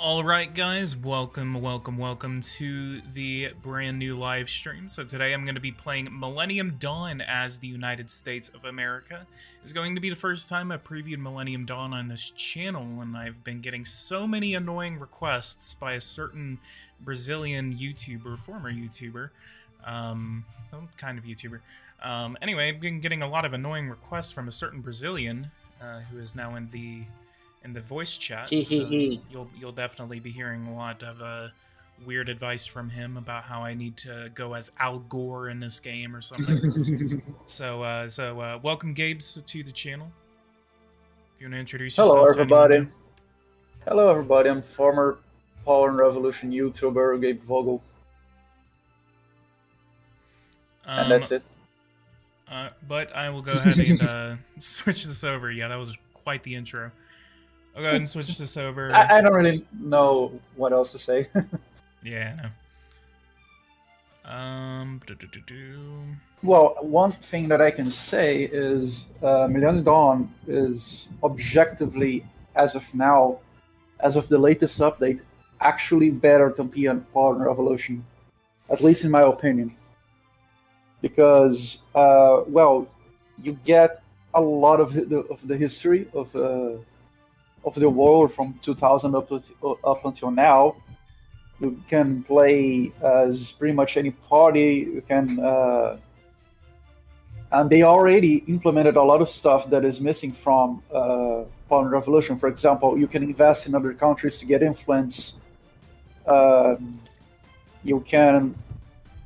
All right, guys, welcome to the brand new live stream. So today I'm going to be playing Millennium Dawn as the United States of America. It's going to be the first time I've previewed Millennium Dawn on this channel, and I've been getting so many annoying requests by a certain Brazilian YouTuber, former YouTuber, well, kind of YouTuber. Anyway, I've been getting a lot of annoying requests from a certain Brazilian who is now in the voice chat, so you'll definitely be hearing a lot of weird advice from him about how I need to go as Al Gore in this game or something. So welcome, Gabes, to the channel. If you want to introduce Hello, yourself to anyone new. everybody. Hello, everybody. I'm former Power and Revolution YouTuber Gabe Vogel, and that's it. But I will go ahead and switch this over. Yeah, that was quite the intro. I'll go ahead and switch this over. I don't really know what else to say. Yeah, no. Well, one thing that I can say is Millennium Dawn is objectively, as of now, as of the latest update, actually better than Power and Revolution, at least in my opinion. Because, well, you get a lot of the history of the world from 2000 up until now. You can play as pretty much any party. You can, and they already implemented a lot of stuff that is missing from Power and Revolution. For example, you can invest in other countries to get influence. You can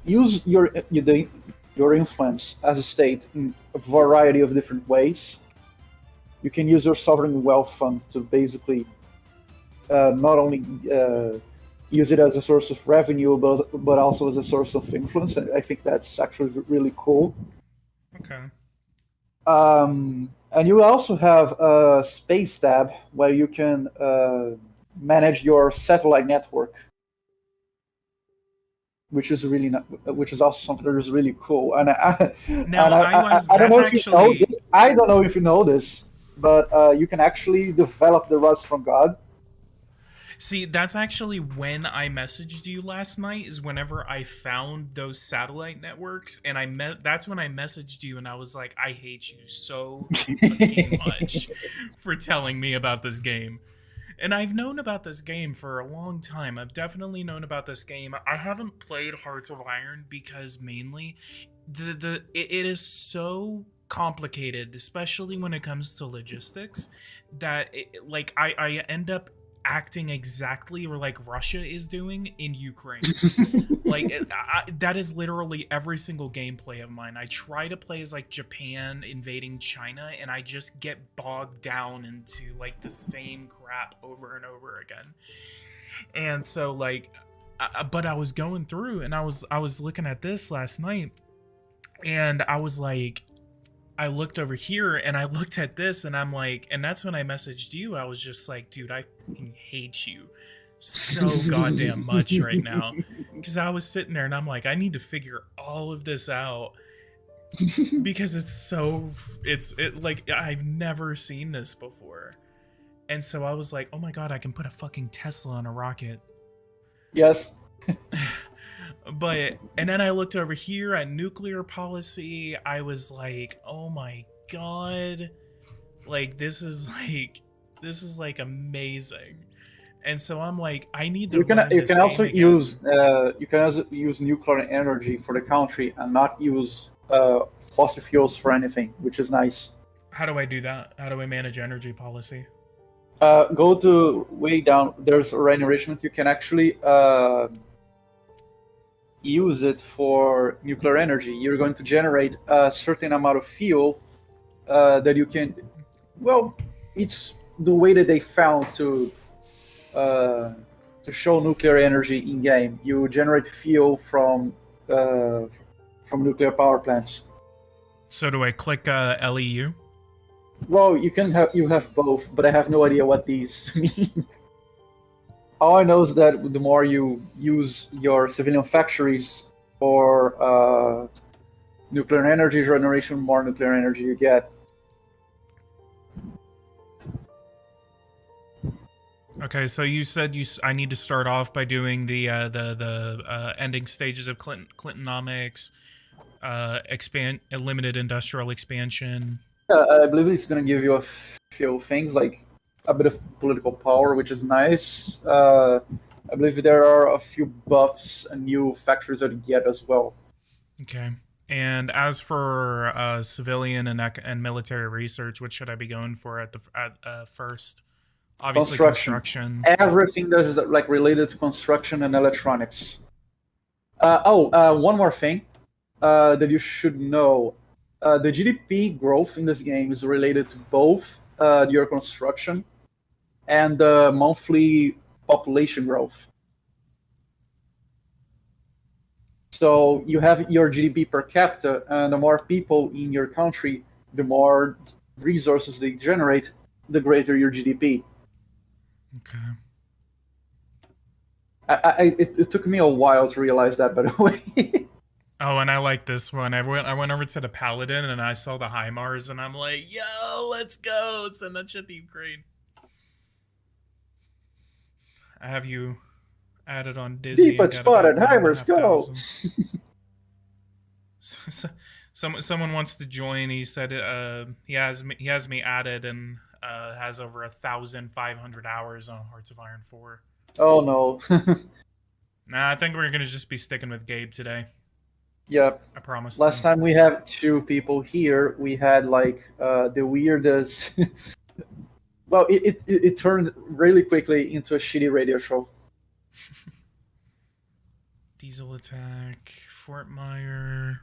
use your influence as a state in a variety of different ways. You can use your sovereign wealth fund to basically not only use it as a source of revenue, but also as a source of influence. And I think that's actually really cool. Okay. And you also have a space tab where you can manage your satellite network, which is also something that is really cool. And I don't know if you know this. I don't know if you know this, but you can actually develop the Rust from God. See, that's actually when I messaged you last night, is whenever I found those satellite networks, and that's when I messaged you, and I was like, I hate you so fucking much for telling me about this game. And I've known about this game for a long time. I've definitely known about this game. I haven't played Hearts of Iron because mainly it is so complicated, especially when it comes to logistics, that I end up acting exactly like Russia is doing in Ukraine. That is literally every single gameplay of mine. I try to play as like Japan invading China, and I just get bogged down into like the same crap over and over again. And so but I was going through, and I was looking at this last night, and I was like, I looked over here and I looked at this, and I'm like, and that's when I messaged you. I was just like, dude, I fucking hate you so goddamn much right now, because I was sitting there and I'm like, I need to figure all of this out because like I've never seen this before. And so I was like, oh my god, I can put a fucking Tesla on a rocket. Yes. And then I looked over here at nuclear policy. I was like, oh my god, like this is like amazing. And so I'm like, I need to. You can also use nuclear energy for the country and not use fossil fuels for anything, which is nice. How do I do that? How do I manage energy policy? Go to way down. There's a enrichment. You can actually use it for nuclear energy. You're going to generate a certain amount of fuel that you can. Well, it's the way that they found to show nuclear energy in game. You generate fuel from nuclear power plants. So do I click LEU? Well, you have both, but I have no idea what these mean. All I know is that the more you use your civilian factories for nuclear energy generation, the more nuclear energy you get. Okay, so you said I need to start off by doing the ending stages of Clintonomics, expand limited industrial expansion. I believe it's going to give you a few things like a bit of political power, which is nice. I believe there are a few buffs and new factories that you get as well. Okay. And as for civilian and military research, what should I be going for at first? Obviously, construction. Everything that is like related to construction and electronics. One more thing that you should know: the GDP growth in this game is related to both your construction and the monthly population growth. So you have your GDP per capita, and the more people in your country, the more resources they generate, the greater your GDP. Okay. It took me a while to realize that, by the way. Oh, and I like this one. I went over to the Paladin and I saw the HIMARS and I'm like, yo, let's go. Send that shit to Ukraine. I have you added on Disney. Deep but spotted, HIMARS, go! Someone wants to join. He said he has me added and has over 1,500 hours on Hearts of Iron 4. Oh no. Nah, I think we're gonna just be sticking with Gabe today. Yep. I promise. Last time we had 2 people here, we had like the weirdest. Well, it turned really quickly into a shitty radio show. Diesel attack, Fort Myer,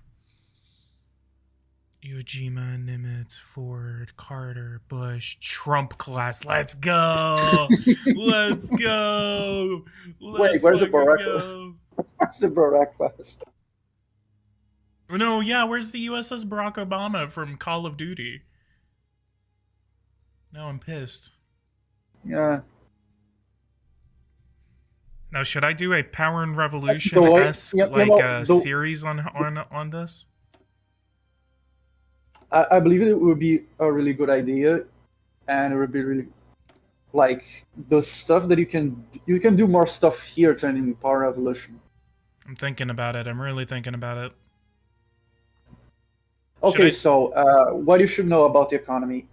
Iwo Jima, Nimitz, Ford, Carter, Bush, Trump class. Let's go! Let's go! Wait, where's the Barack? Where's the Barack class? No, yeah, where's the USS Barack Obama from Call of Duty? Now I'm pissed. Yeah. Now, should I do a Power and Revolution-esque series on this? I believe it would be a really good idea, and it would be really like the stuff that you can do more stuff here than in Power Revolution. I'm thinking about it. I'm really thinking about it. Okay, so what you should know about the economy: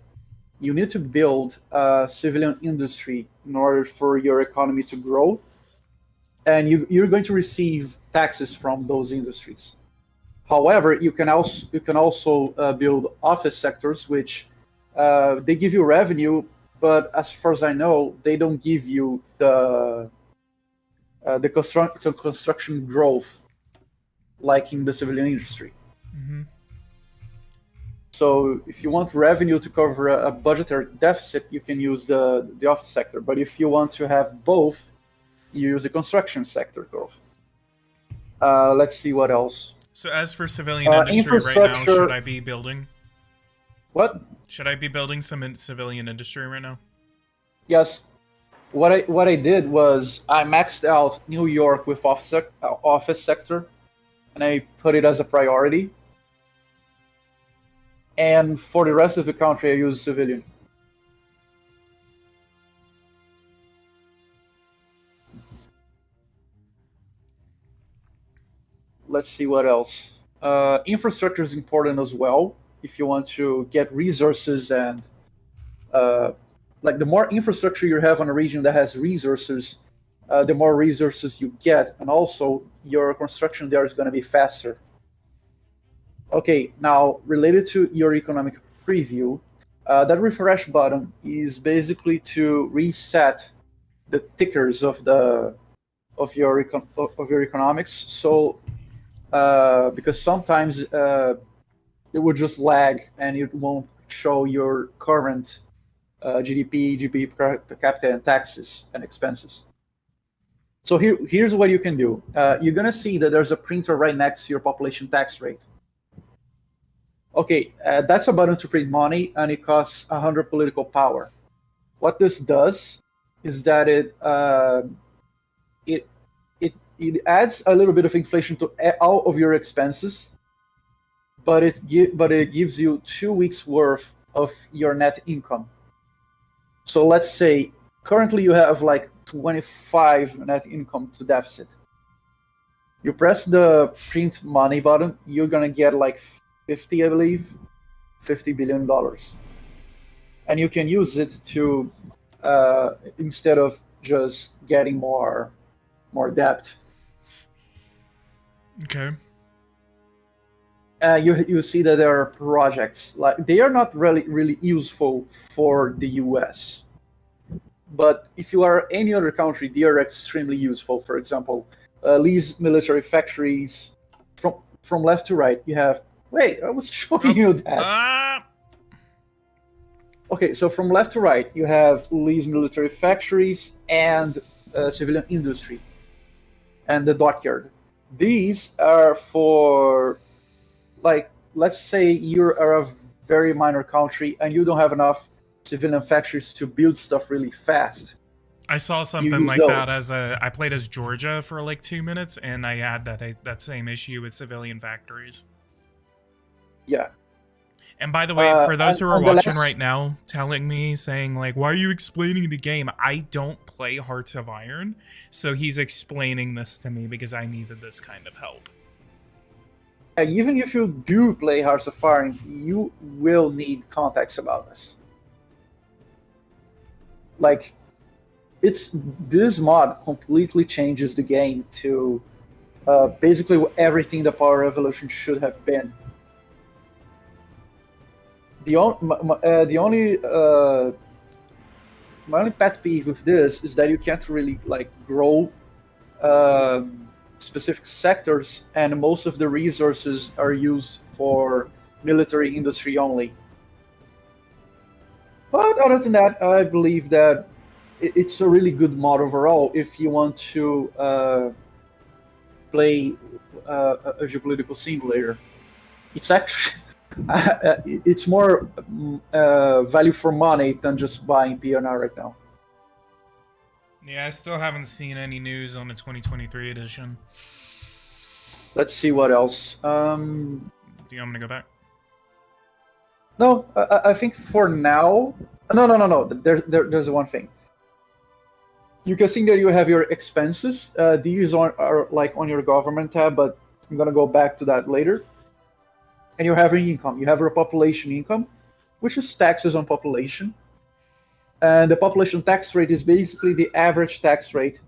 you need to build a civilian industry in order for your economy to grow, and you're going to receive taxes from those industries. However, you can also build office sectors, which they give you revenue, but as far as I know, they don't give you the construction growth like in the civilian industry. Mm-hmm. So if you want revenue to cover a budgetary deficit, you can use the office sector. But if you want to have both, you use the construction sector growth. Let's see what else. So as for civilian industry right now, should I be building? What? Should I be building some civilian industry right now? Yes. What I did was I maxed out New York with office sector, and I put it as a priority. And for the rest of the country, I use civilian. Let's see what else. Infrastructure is important as well if you want to get resources and like the more infrastructure you have on a region that has resources, the more resources you get, and also your construction there is going to be faster. Okay, now related to your economic preview, that refresh button is basically to reset the tickers of your economics. So because sometimes it would just lag and it won't show your current GDP per capita, and taxes and expenses. So here's what you can do. You're gonna see that there's a printer right next to your population tax rate. Okay, that's a button to print money, and it costs 100 political power. What this does is that it adds a little bit of inflation to all of your expenses, but it gives you 2 weeks worth of your net income. So let's say currently you have like 25 net income to deficit. You press the print money button, you're gonna get like 50, I believe, $50 billion. And you can use it to, instead of just getting more debt. Okay. You see that there are projects, like they are not really useful for the US. But if you are any other country, they are extremely useful. For example, lease military factories. From left to right, you have. Wait, I was showing you that. Okay, so from left to right, you have lease military factories and civilian industry, and the dockyard. These are for, like, let's say you are a very minor country and you don't have enough civilian factories to build stuff really fast. I saw something like that I played as Georgia for like 2 minutes, and I had that same issue with civilian factories. Yeah. And by the way, for those who are watching right now, telling me, saying like, why are you explaining the game? I don't play Hearts of Iron, so he's explaining this to me because I needed this kind of help. Even if you do play Hearts of Iron, you will need context about this. Like, this mod completely changes the game to basically everything the Power Revolution should have been. My only pet peeve with this is that you can't really like grow specific sectors, and most of the resources are used for military industry only. But other than that, I believe that it's a really good mod overall if you want to play a geopolitical simulator. It's actually it's more value for money than just buying PNR right now. Yeah, I still haven't seen any news on the 2023 edition. Let's see what else. Do you want me to go back? No, I think for now. No. There's one thing. You can see that you have your expenses. These are like on your government tab, but I'm gonna go back to that later. And you have your income. You have your population income, which is taxes on population. And the population tax rate is basically the average tax rate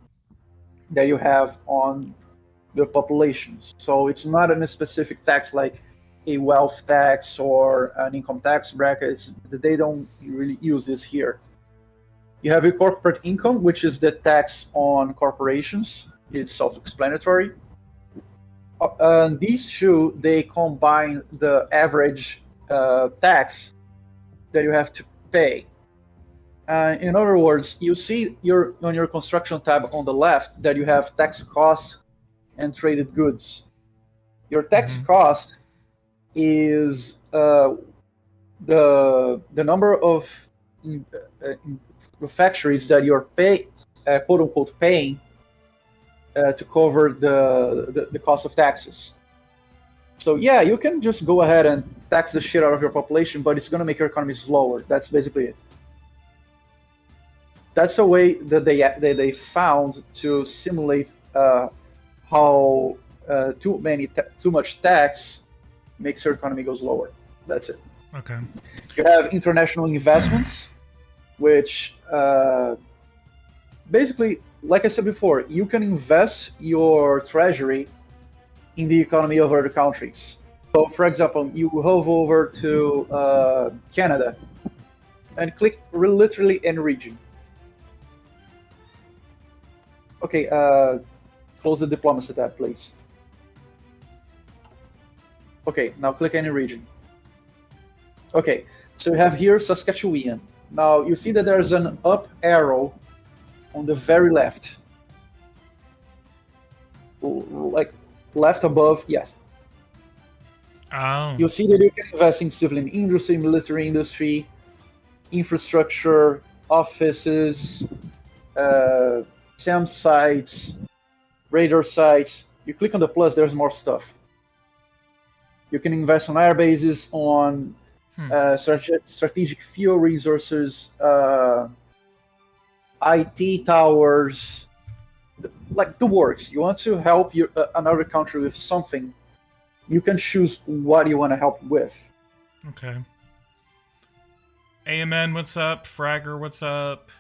that you have on the population. So it's not a specific tax like a wealth tax or an income tax bracket. They don't really use this here. You have your corporate income, which is the tax on corporations. It's self-explanatory. These two, they combine the average tax that you have to pay. In other words, you see on your construction tab on the left that you have tax costs and traded goods. Your tax cost is the number of factories that you're quote unquote paying to cover the cost of taxes. So yeah, you can just go ahead and tax the shit out of your population, but it's going to make your economy slower. That's basically it. That's a way that they found to simulate how too much tax makes your economy go slower. That's it. Okay. You have international investments, which basically, like I said before, you can invest your treasury in the economy of other countries. So, for example, you hove over to Canada and click literally any region. Okay, close the diplomacy tab, please. Okay, now click any region. Okay, so we have here Saskatchewan. Now you see that there's an up arrow on the very left. Like left above, yes. Oh. You'll see that you can invest in civilian industry, military industry, infrastructure, offices, SAM sites, radar sites. You click on the plus, there's more stuff. You can invest on air bases, on strategic fuel resources, IT towers, like the works. You want to help another country with something, you can choose what you want to help with. Okay. AMN, what's up? Fragger, what's up?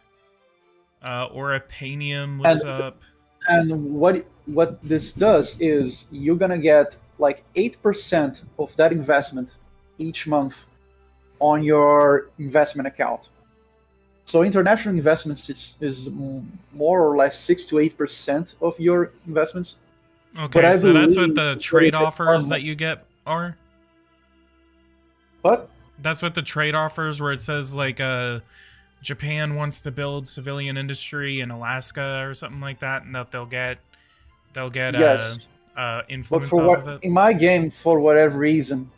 Orapanium, what's And up? and what this does is you're gonna get like 8% of that investment each month on your investment account. So international investments is more or less 6 to 8% of your investments. But Okay, I so that's what believe the that trade if it are offers more, that you get are? but That's what the trade offers where it says like Japan wants to build civilian industry in Alaska or something like that, and that they'll get yes, but influence for off what of it. in my game, for whatever reason,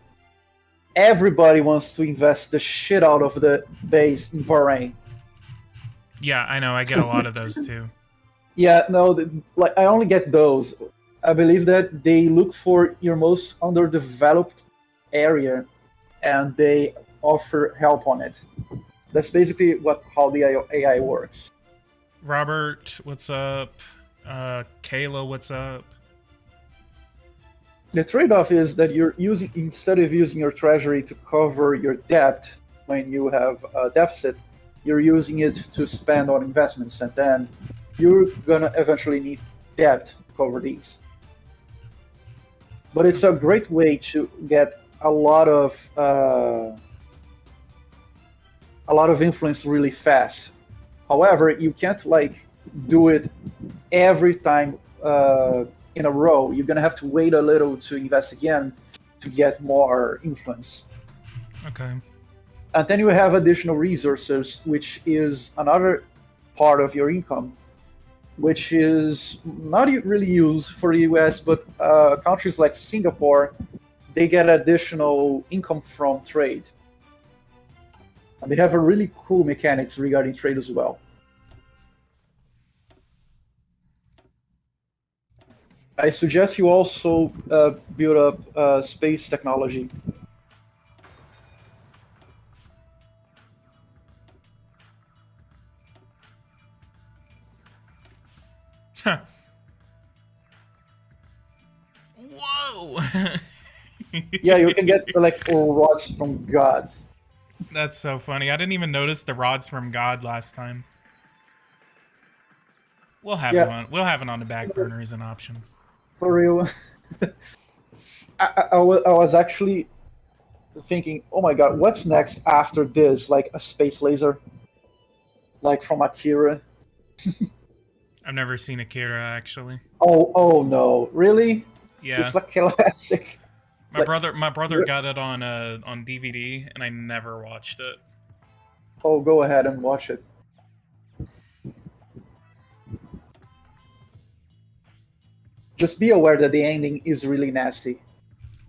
everybody wants to invest the shit out of the base in Bahrain. Yeah, I know. I get a lot of those too. Yeah, no, like I only get those. I believe that they look for your most underdeveloped area, and they offer help on it. That's basically how the AI works. Robert, what's up? Kayla, what's up? The trade-off is that you're using instead of using your treasury to cover your debt when you have a deficit, you're using it to spend on investments, and then you're gonna eventually need debt to cover these. But it's a great way to get a lot of influence really fast. However, you can't like do it every time in a row. You're gonna have to wait a little to invest again to get more influence. Okay. And then you have additional resources, which is another part of your income, which is not really used for the US, but countries like Singapore, they get additional income from trade. And they have a really cool mechanics regarding trade as well. I suggest you also build up space technology. Whoa! Yeah, you can get like rods from God. That's so funny. I didn't even notice the rods from God last time. We'll have it Yeah, on. We'll have it on the back burner as an option. for real. I was actually thinking, oh my god, what's next after this? Like a space laser, like from Akira. I've never seen Akira actually. Oh no, really? Yeah, It's like classic. my Like, brother got it on DVD, and I never watched it. oh, go ahead and watch it. Just be aware that the ending is really nasty.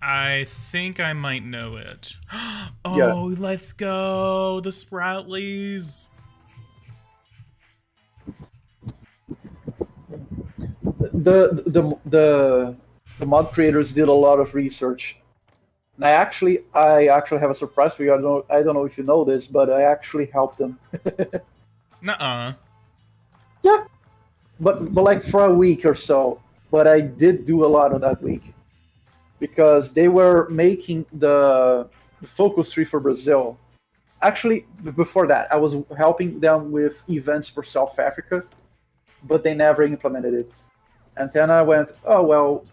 I think I might know it. Yeah. Oh, let's go the Sproutleys. The mod creators did a lot of research. And I actually have a surprise for you. I don't know if you know this, but I actually helped them. Nuh-uh. Yeah, but like for a week or so. But I did do a lot of that week because they were making the focus tree for Brazil. Actually, before that, I was helping them with events for South Africa, but they never implemented it. And then I went, oh well,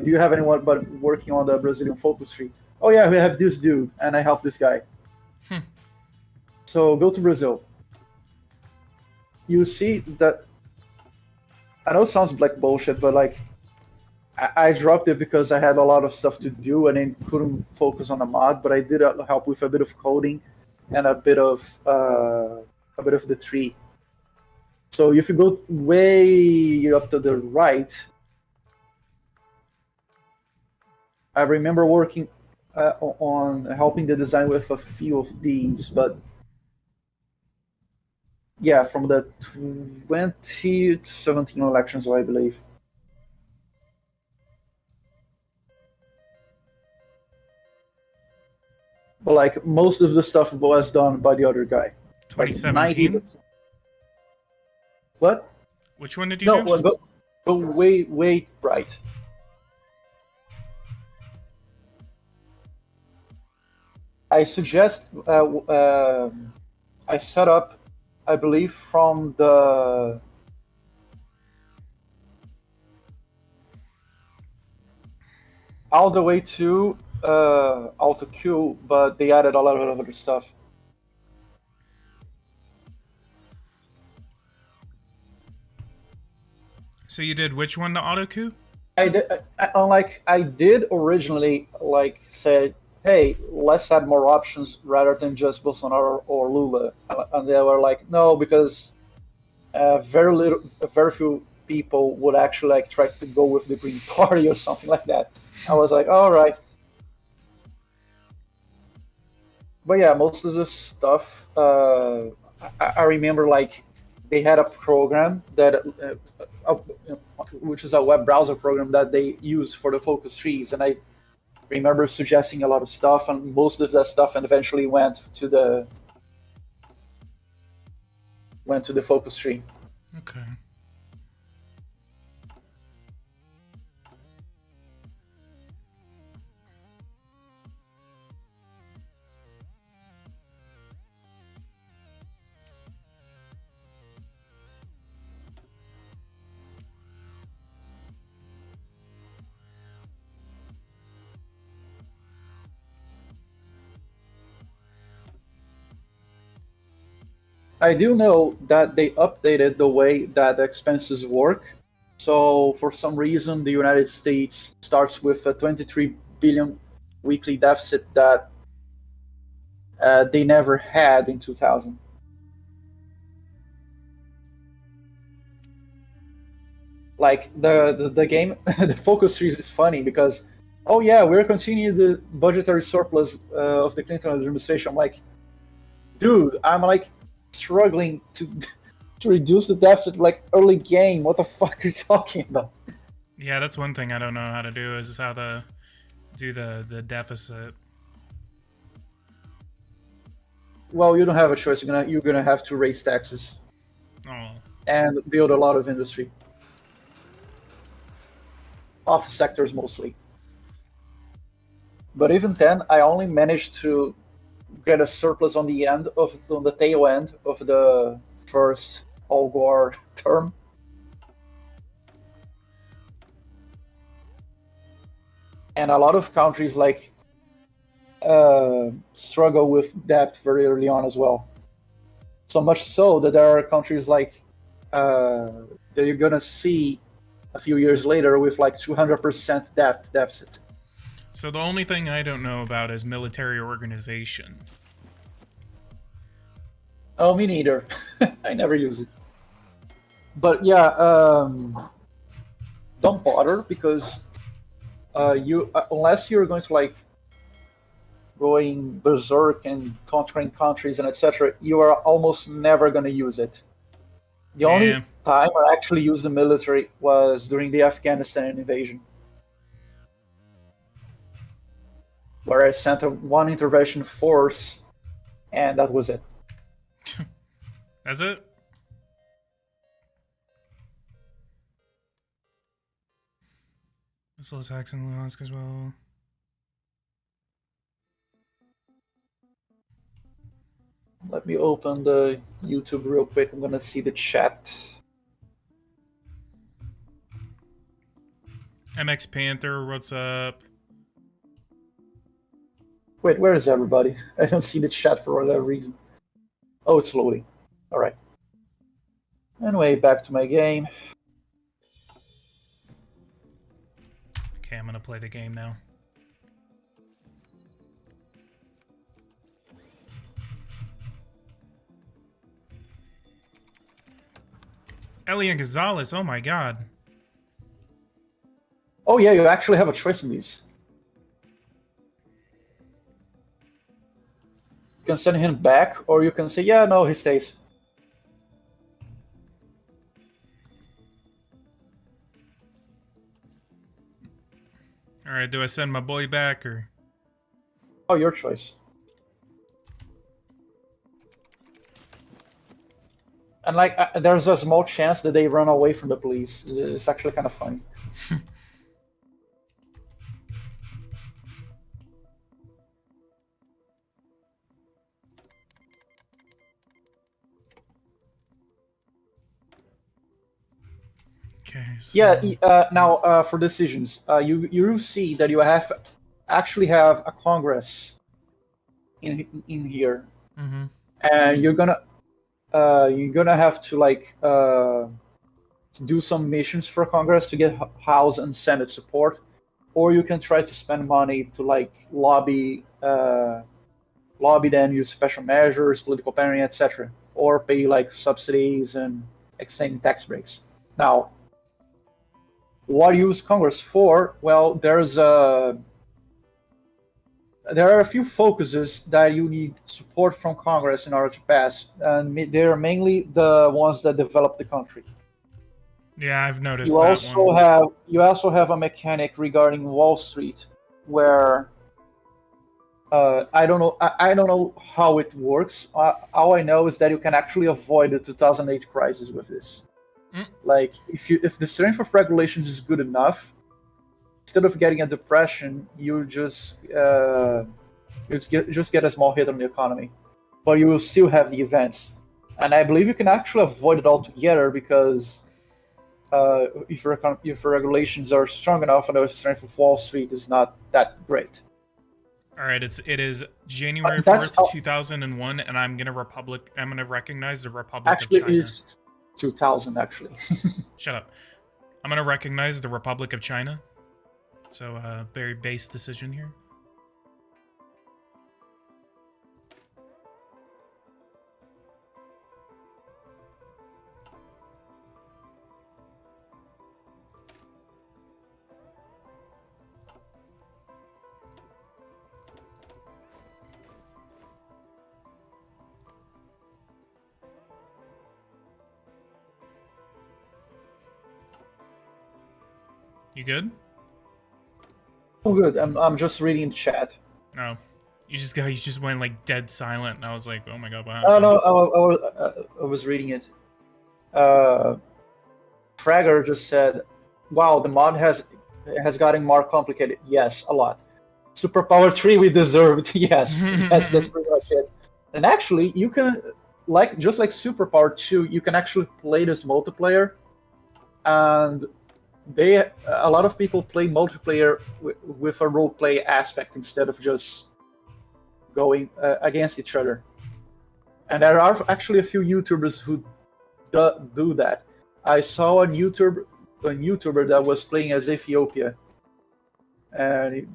do you have anyone but working on the Brazilian focus tree? Oh yeah, we have this dude, and I help this guy. Hmm. So go to Brazil. You see that I know it sounds like bullshit, but like I dropped it because I had a lot of stuff to do and I couldn't focus on the mod. But I did help with a bit of coding and a bit of the tree. So if you go way up to the right, I remember working on helping the design with a few of these, but yeah, from the 2017 elections, I believe. But like most of the stuff was done by the other guy, like 90. 2017. What? Which one did you No, do? well, go way right. I suggest I set up, I believe, from the all the way to auto queue, but they added a lot of other stuff. So you did which one to auto coup? Unlike I did originally, like said, hey, let's add more options rather than just Bolsonaro or Lula, and they were like, no, because very few people would actually like try to go with the Green Party or something like that. I was like, all right, but yeah, most of this stuff, I remember like they had a program that, which is a web browser program that they use for the focus trees, and I remember suggesting a lot of stuff, and most of that stuff, and eventually went to the focus tree. Okay. I do know that they updated the way that the expenses work. So for some reason, the United States starts with a 23 billion weekly deficit that they never had in 2000. Like the game, the focus tree is funny because, oh yeah, we're continuing the budgetary surplus of the Clinton administration. I'm like, dude, I'm like struggling to to reduce the deficit like early game. What the fuck are you talking about? Yeah, that's one thing I don't know how to do is how to do the deficit. Well, you don't have a choice. You're gonna have to raise taxes Oh. and build a lot of industry, off sectors mostly. But even then, I only managed to get a surplus on the tail end of the first Al Gore term. And a lot of countries like struggle with debt very early on as well. So much so that there are countries like that you're gonna see a few years later with like 200% debt deficit. So the only thing I don't know about is military organization. Oh, me neither. I never use it. But yeah, don't bother because you unless you're going to like going berserk and conquering countries and etc., you are almost never going to use it. The Yeah. only time I actually used the military was during the Afghanistan invasion, where I sent one intervention force, and that was it. That's it? Missile attacks in Luhansk as well. Let me open the YouTube real quick. I'm gonna see the chat. MX Panther, what's up? Wait, where is everybody? I don't see the chat for whatever reason. Oh, it's loading. All right. Anyway, back to my game. Okay, I'm gonna play the game now. Elian Gonzalez, oh my god. Oh yeah, you actually have a choice in these. You can send him back, or you can say, yeah, no, he stays. Alright, do I send my boy back or? Oh, your choice. And like, there's a small chance that they run away from the police. It's actually kind of funny. Okay. So... Yeah. Now, for decisions, you see that you actually have a Congress in here, Mm-hmm. and you're gonna have to like do some missions for Congress to get House and Senate support, or you can try to spend money to like lobby them, use special measures, political parity, etc., or pay like subsidies and extending tax breaks. Now, what you use Congress for? Well, there are a few focuses that you need support from Congress in order to pass, and they're mainly the ones that develop the country. Yeah, I've noticed You that also one. have a mechanic regarding Wall Street, where I don't know how it works. All I know is that you can actually avoid the 2008 crisis with this. Mm. Like, if the strength of regulations is good enough, instead of getting a depression, you just get a small hit on the economy, but you will still have the events. And I believe you can actually avoid it altogether because if your regulations are strong enough and the strength of Wall Street is not that great. All right, it is January That's 4th, 2001, and I'm gonna recognize the Republic of actually China. is 2000 actually. Shut up. I'm gonna recognize the Republic of China. So, very base decision here. You good? Oh, good. I'm just reading the chat. No. You just went like dead silent, and I was like, oh my god, what Oh happened? no, I was reading it. Fragger just said, "Wow, the mod has gotten more complicated." Yes, a lot. Superpower 3 we deserved. Yes, yes, that's pretty much it. And actually, you can just like Superpower 2, you can actually play this multiplayer, and a lot of people play multiplayer with a role play aspect instead of just going against each other. And there are actually a few YouTubers who do that. I saw a YouTuber that was playing as Ethiopia, and it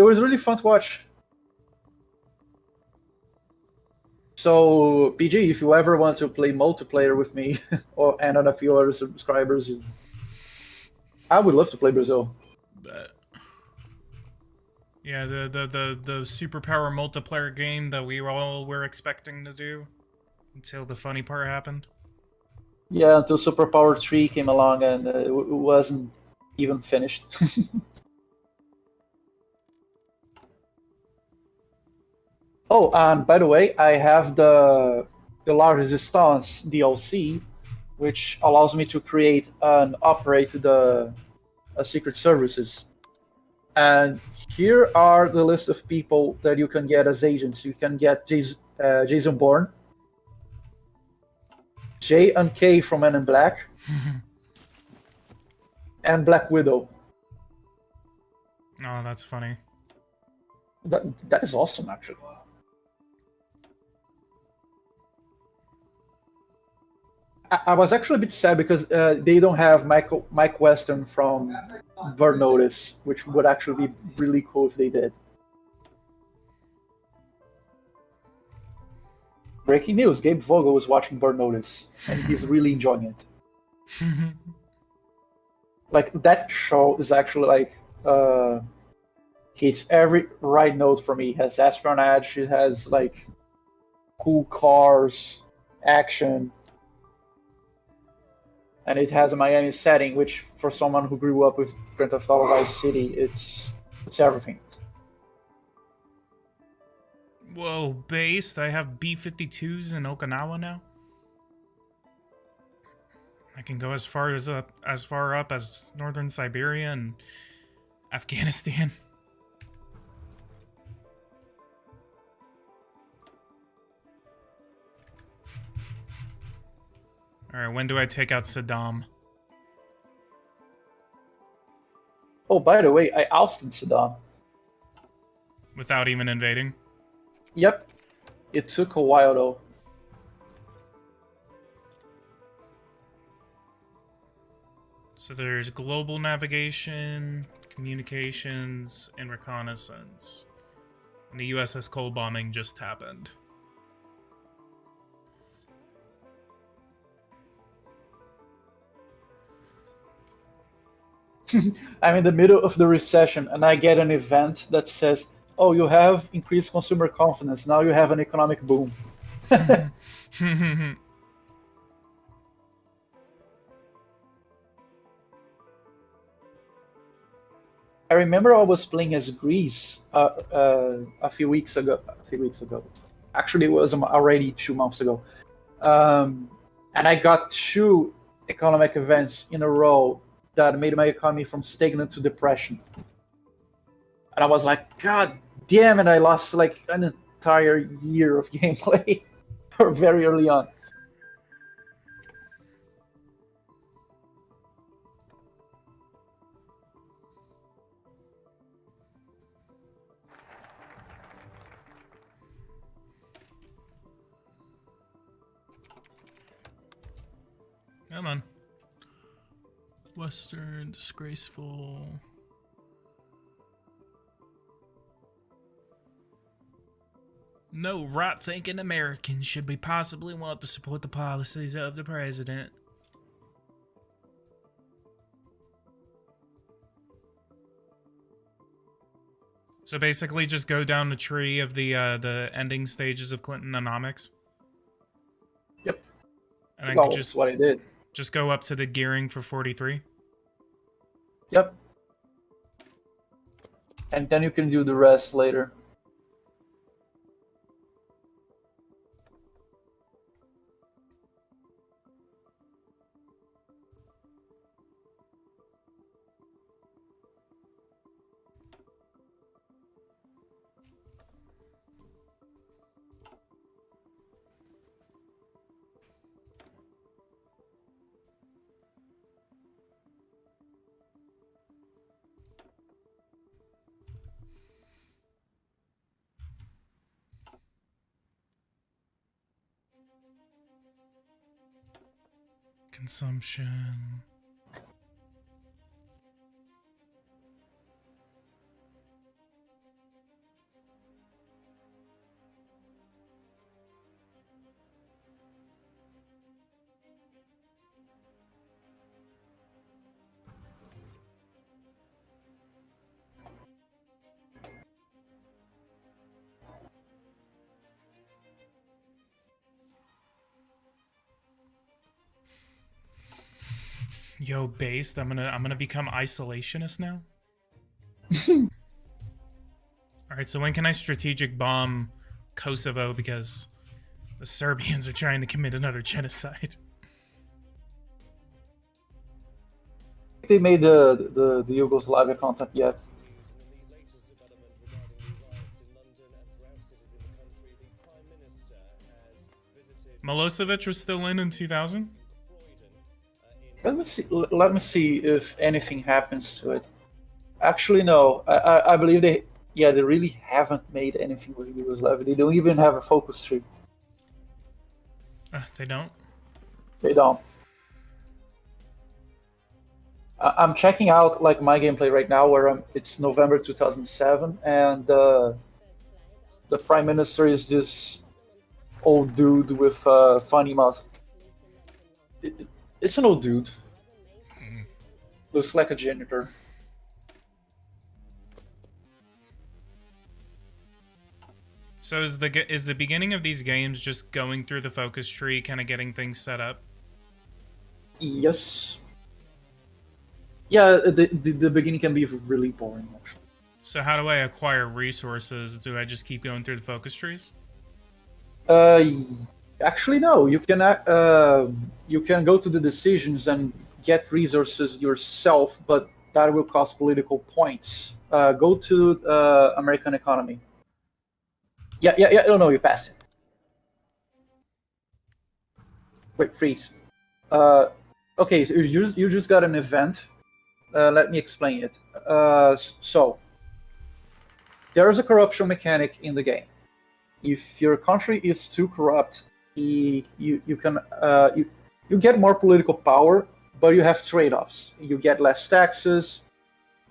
was really fun to watch. So, PG, if you ever want to play multiplayer with me, and on a few other subscribers, I would love to play Brazil. But yeah, the superpower multiplayer game that we all were expecting to do until the funny part happened. Yeah, until Superpower 3 came along and it wasn't even finished. Oh, and by the way, I have the La Resistance DLC, which allows me to create and operate the secret services. And here are the list of people that you can get as agents. You can get Jason Bourne, J and K from Men in Black, and Black Widow. Oh, that's funny. That is awesome, actually. I was actually a bit sad because they don't have Mike Weston from Burn Notice, which would actually be really cool if they did. Breaking news: Gabe Vogel was watching Burn Notice, and he's really enjoying it. Like, that show is actually like hits every right note for me. It has espionage, it has like cool cars, action, and it has a Miami setting, which for someone who grew up with Grand Theft Auto Vice City, it's everything. Whoa, based. I have B-52s in Okinawa now. I can go as far up as northern Siberia and Afghanistan. All right, when do I take out Saddam? Oh, by the way, I ousted Saddam. Without even invading? Yep. It took a while though. So there's global navigation, communications, and reconnaissance. And the USS Cole bombing just happened. I'm in the middle of the recession and I get an event that says, oh, you have increased consumer confidence. Now you have an economic boom. I remember I was playing as Greece a few weeks ago. Actually, it was already 2 months ago. And I got two economic events in a row that made my economy from stagnant to depression. And I was like, God damn it, I lost like an entire year of gameplay or very early on. Come on. Western, disgraceful. No right-thinking Americans should be possibly want to support the policies of the president. So basically, just go down the tree of the ending stages of Clintonomics. Yep. And I Well, could that's what I did. just go up to the gearing for 43. Yep. And then you can do the rest later. Consumption. Yo, based. I'm gonna become isolationist now. All right. So when can I strategic bomb Kosovo because the Serbians are trying to commit another genocide? They made the Yugoslavia content yet. Milosevic was still in 2000. Let me see if anything happens to it. Actually, no. I believe they really haven't made anything with Yugoslavia. They don't even have a focus tree. They don't. They don't. I'm checking out like my gameplay right now, where it's November 2007, and the prime minister is this old dude with funny mouth. It's an old dude. Looks like a janitor. So is the beginning of these games just going through the focus tree, kind of getting things set up? Yes. Yeah, the beginning can be really boring, actually. So how do I acquire resources? Do I just keep going through the focus trees? Actually, no. You can go to the decisions and get resources yourself, but that will cost political points. Go to American economy. Yeah, yeah, yeah. No, you passed it. Wait, freeze. Uh, okay, so you just got an event. Let me explain it. So there's a corruption mechanic in the game. If your country is too corrupt, you can you get more political power, but you have trade-offs. You get less taxes,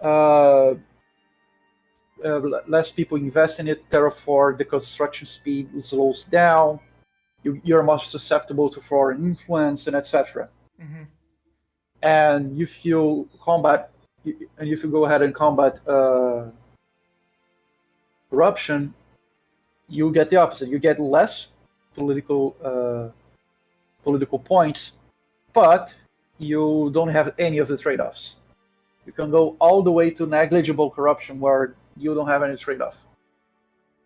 uh, less people invest in it. Therefore, the construction speed slows down. You're more susceptible to foreign influence and etc. Mm-hmm. And if you combat, and if you go ahead and combat corruption, you get the opposite. You get less political political points, but you don't have any of the trade-offs. You can go all the way to negligible corruption where you don't have any trade-off,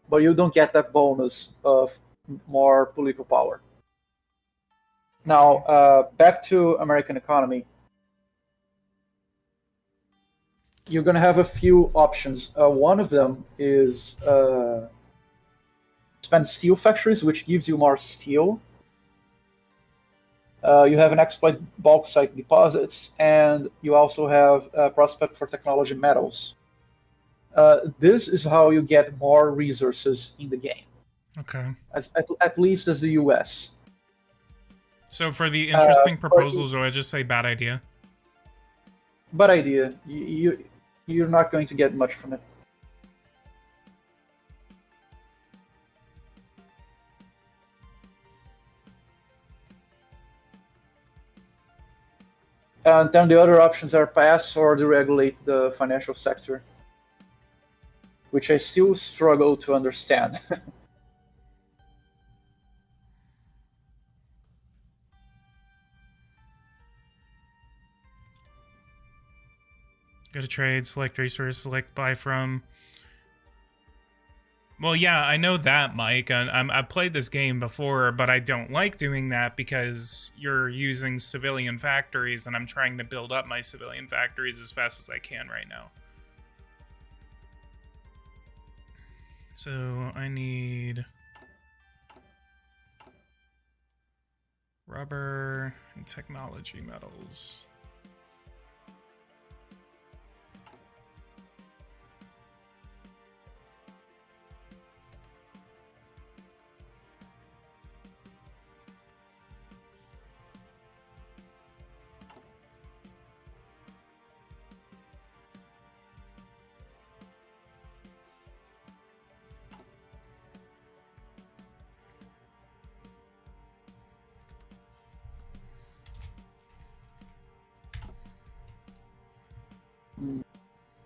but you don't get that bonus of more political power. Now, back to American economy. You're going to have a few options. One of them is spend steel factories, which gives you more steel. You have an exploit bauxite deposits, and you also have a prospect for technology metals. This is how you get more resources in the game. Okay. At least as the US. So for the interesting proposals, or I just say bad idea? Bad idea. You're not going to get much from it. And then the other options are pass or deregulate the financial sector, which I still struggle to understand. Go to trade, select resource, select buy from. Well, yeah, I know that, Mike. I've played this game before, but I don't like doing that because you're using civilian factories, and I'm trying to build up my civilian factories as fast as I can right now. So I need rubber and technology metals.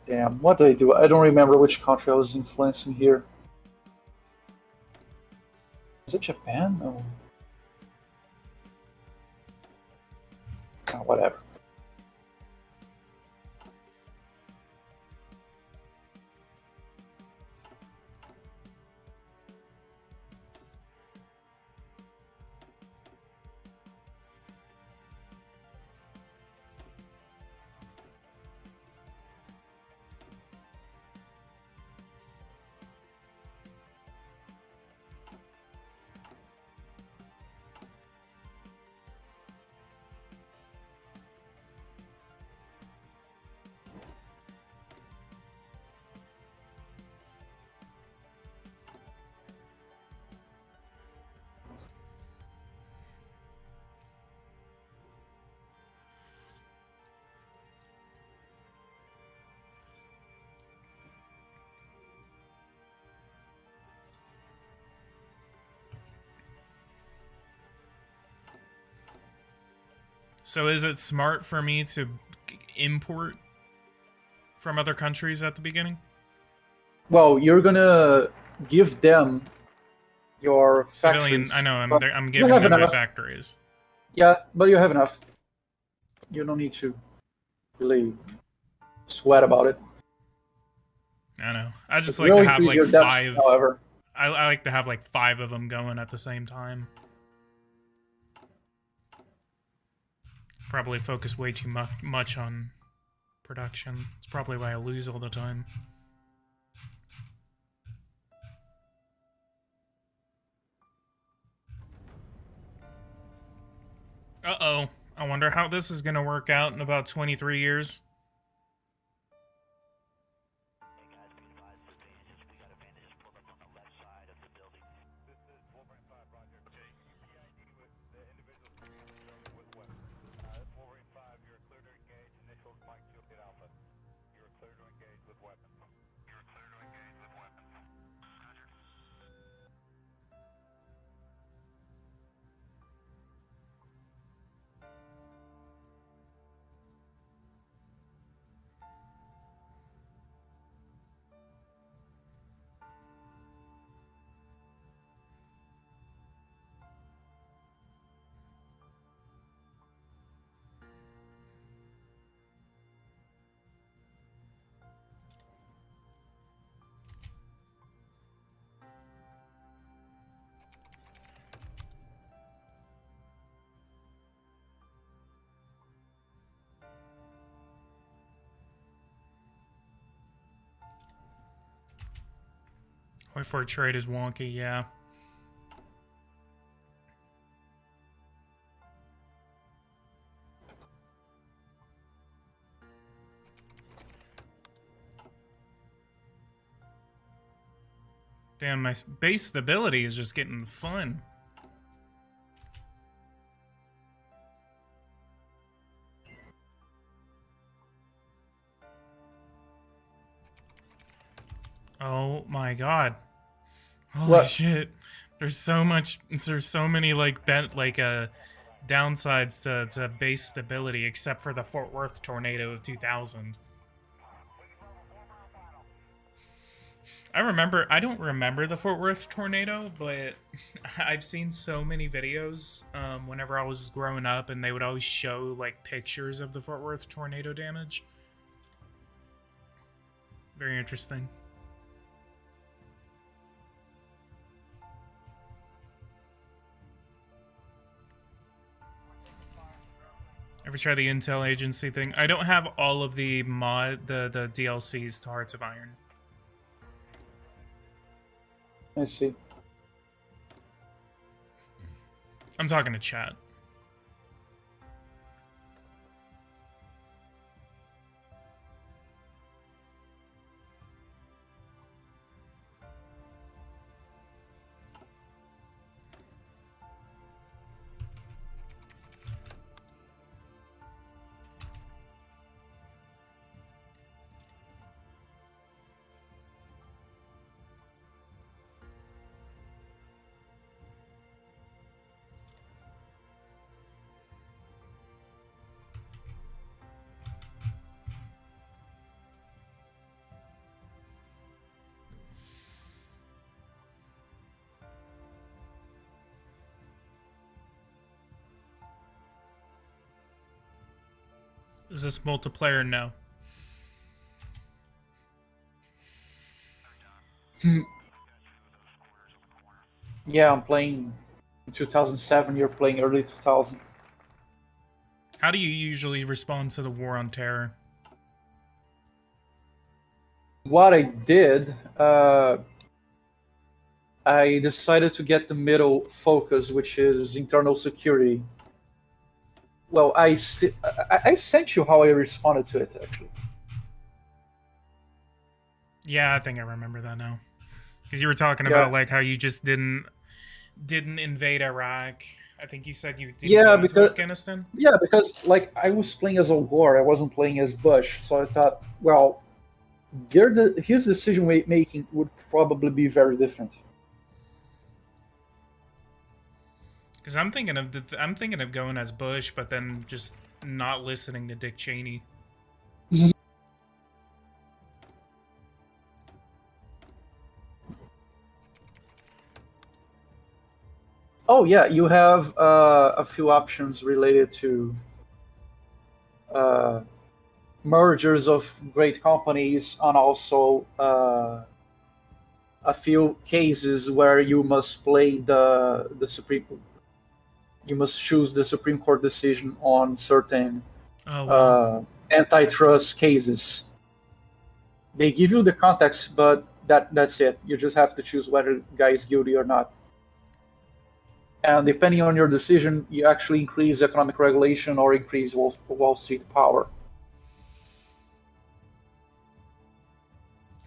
Damn, what did I do? I don't remember which country I was influencing here. Is it Japan? No. Oh, whatever. So is it smart for me to import from other countries at the beginning? Well, you're gonna give them your Civilian, factories. I know, I'm You giving have them my enough. factories. Yeah, but you have enough. You don't need to really sweat about it. I know. I just It like will to have increase like your debts, five. however. I like to have like 5 of them going at the same time. Probably focus way too much on production. It's probably why I lose all the time. Uh-oh. I wonder how this is gonna work out in about 23 years. Wait for a trade is wonky, yeah. Damn, my base stability is just getting fun. Oh my god. Holy What? shit. There's so many downsides to base stability except for the Fort Worth tornado of 2000. I don't remember the Fort Worth tornado, but I've seen so many videos whenever I was growing up, and they would always show like pictures of the Fort Worth tornado damage. Very interesting. Ever try the Intel agency thing? I don't have all of the the DLCs to Hearts of Iron. I see. I'm talking to chat. Is this multiplayer? No. Yeah, I'm playing in 2007. You're playing early 2000. How do you usually respond to the war on terror? What I did, I decided to get the middle focus, which is internal security. Well, I sent you how I responded to it, actually. Yeah, I think I remember that now. Because you were talking about like how you just didn't invade Iraq. I think you said you didn't go into Afghanistan. Yeah, because like I was playing as Al Gore, I wasn't playing as Bush, so I thought, well, his decision making would probably be very different. Because I'm thinking of going as Bush, but then just not listening to Dick Cheney. Oh yeah, you have a few options related to mergers of great companies, and also a few cases where you must play the Supreme you must choose the Supreme Court decision on certain Oh wow. antitrust cases. They give you the context, but that's it. You just have to choose whether the guy is guilty or not. And depending on your decision, you actually increase economic regulation or increase Wall Street power.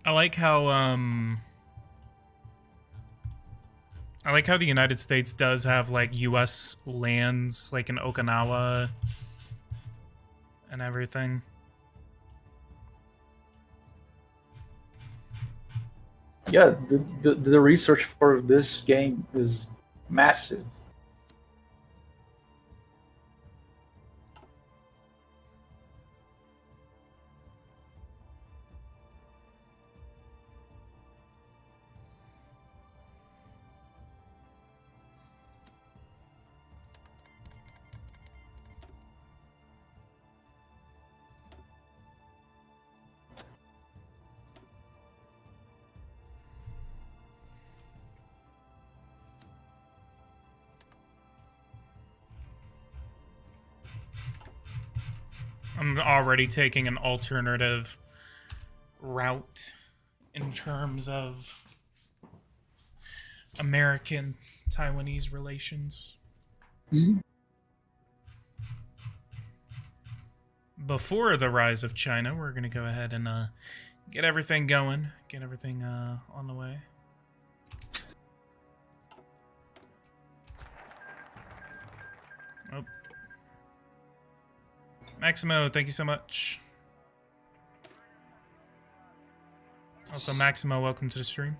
I like how the United States does have like US lands like in Okinawa and everything. Yeah, the research for this game is massive. I'm already taking an alternative route in terms of American Taiwanese relations. Before the rise of China, we're going to go ahead and get everything going, get everything on the way. Oh. Maximo, thank you so much. Also, Maximo, welcome to the stream.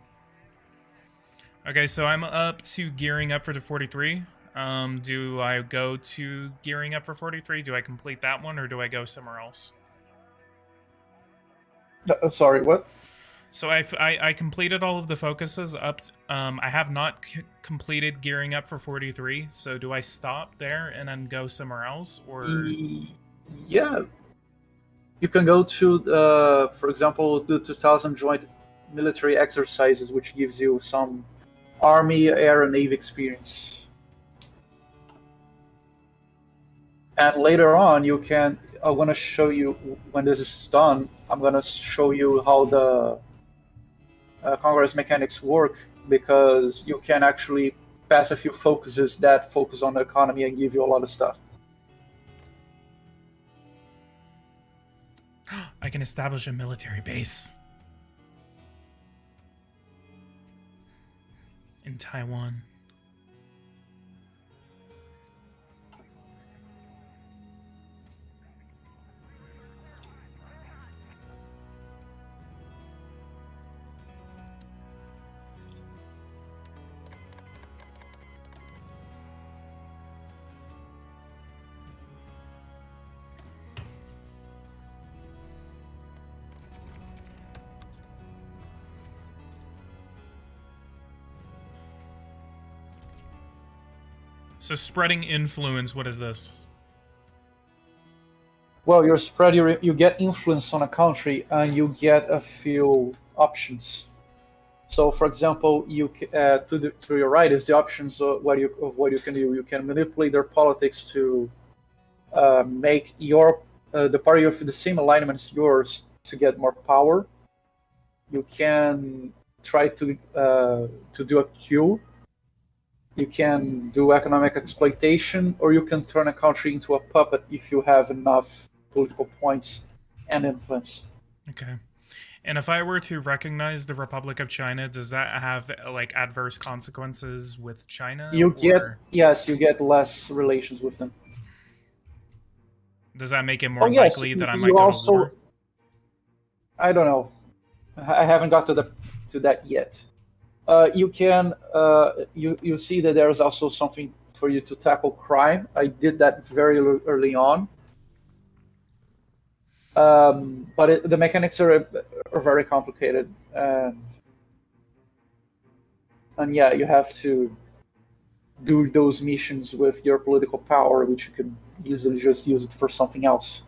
Okay, so I'm up to gearing up for the 43. Do I go to gearing up for 43? Do I complete that one, or do I go somewhere else? Sorry, what? So I completed all of the focuses up. I have not completed gearing up for 43. So do I stop there and then go somewhere else, or? Yeah, you can go to, for example, the 2000 Joint Military Exercises, which gives you some Army, Air, and Navy experience. And later on, you can. I'm gonna show you when this is done. I'm gonna show you how the Congress mechanics work, because you can actually pass a few focuses that focus on the economy and give you a lot of stuff. I can establish a military base in Taiwan. So spreading influence, what is this? Well, you're spread. You get influence on a country, and you get a few options. So, for example, to your right is the options of what you can do. You can manipulate their politics to make your the party of the same alignment as yours to get more power. You can try to do a coup. You can do economic exploitation, or you can turn a country into a puppet if you have enough political points and influence. Okay. And if I were to recognize the Republic of China, does that have like adverse consequences with China? You get or Yes, you get less relations with them. does that make it Oh more yes, likely that I might you go to also. war? I don't know. I haven't got to that yet. You can you see that there is also something for you to tackle crime. I did that very early on, but the mechanics are very complicated, and yeah, you have to do those missions with your political power, which you can easily just use it for something else.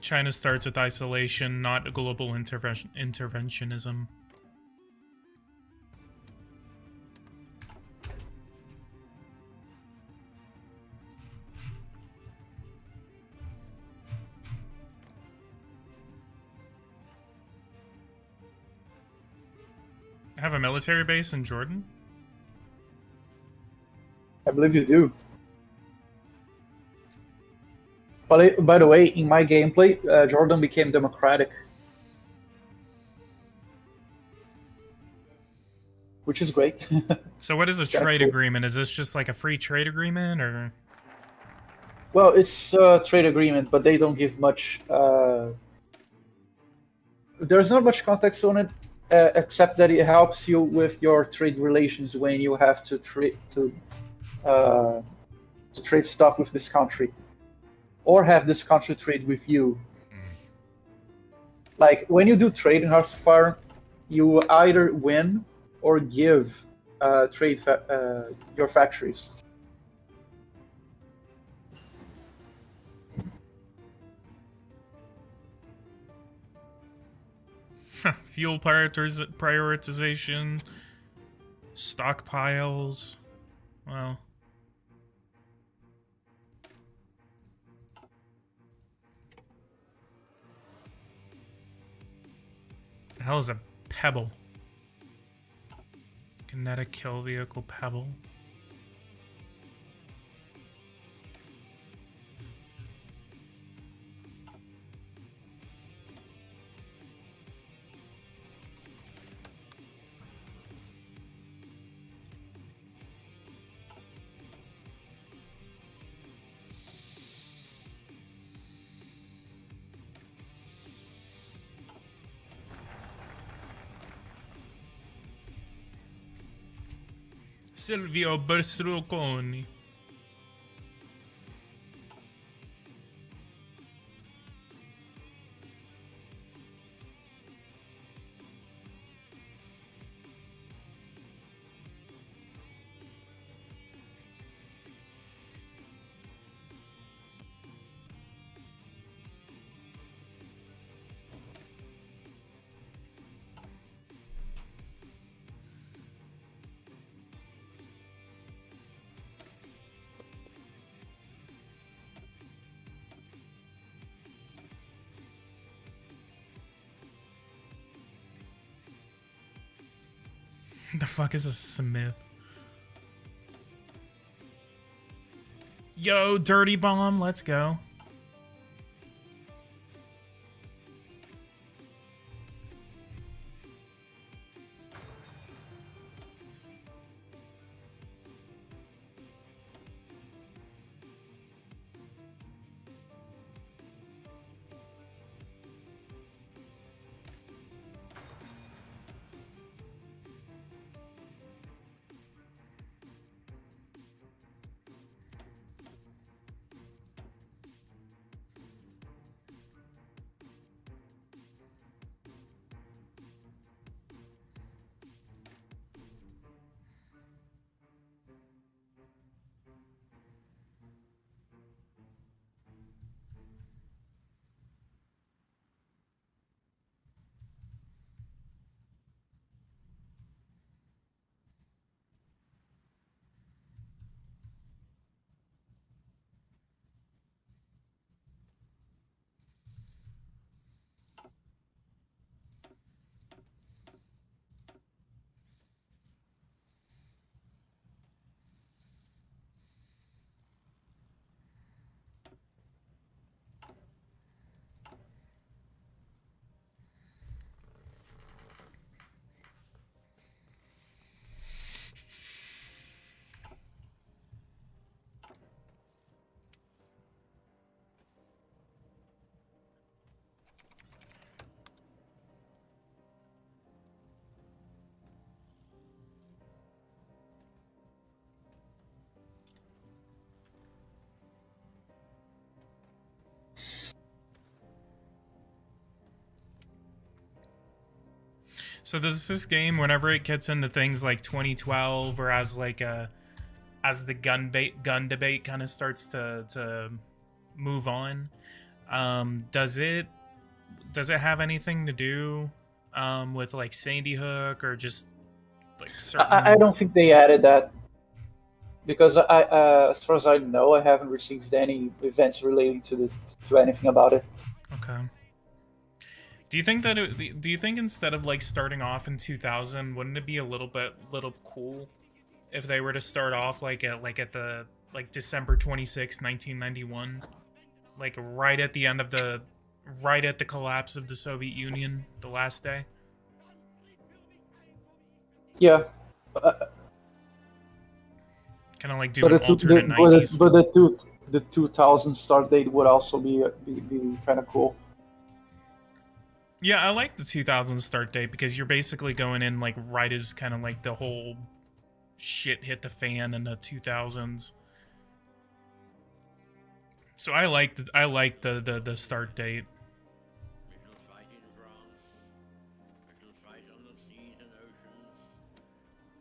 China starts with isolation, not global interventionism. I have a military base in Jordan. I believe you do. But by the way, in my gameplay, Jordan became democratic, which is great. So what is a trade agreement? Is this just like a free trade agreement, or? Well, it's a trade agreement, but they don't give much. There's not much context on it, except that it helps you with your trade relations when you have to trade stuff with this country, or have this country trade with you. Like when you do trade in Hearts of Fire, you either win or give your factories. Fuel prioritization, stockpiles. Well, the hell is a pebble? Kinetic kill vehicle pebble. Silvio Berlusconi. The fuck is a Smith? Yo, Dirty Bomb, let's go. So this game, whenever it gets into things like 2012, or as the gun debate kind of starts to move on, Does it have anything to do with like Sandy Hook or just like I certain? don't think they added that because as far as I know, I haven't received any events relating to this to anything about it. Okay. Do you think instead of like starting off in 2000, wouldn't it be a little cool if they were to start off like at the like December 26th, 1991, like right at the collapse of the Soviet Union, the last day? Yeah, Kind of like do but an alternate 90s. the 2000 start date would also be kind of cool. Yeah, I like the 2000 start date because you're basically going in like right as kind of like the whole shit hit the fan in the 2000s. So I like the start date. We shall fight in France. We shall fight on the seas and oceans.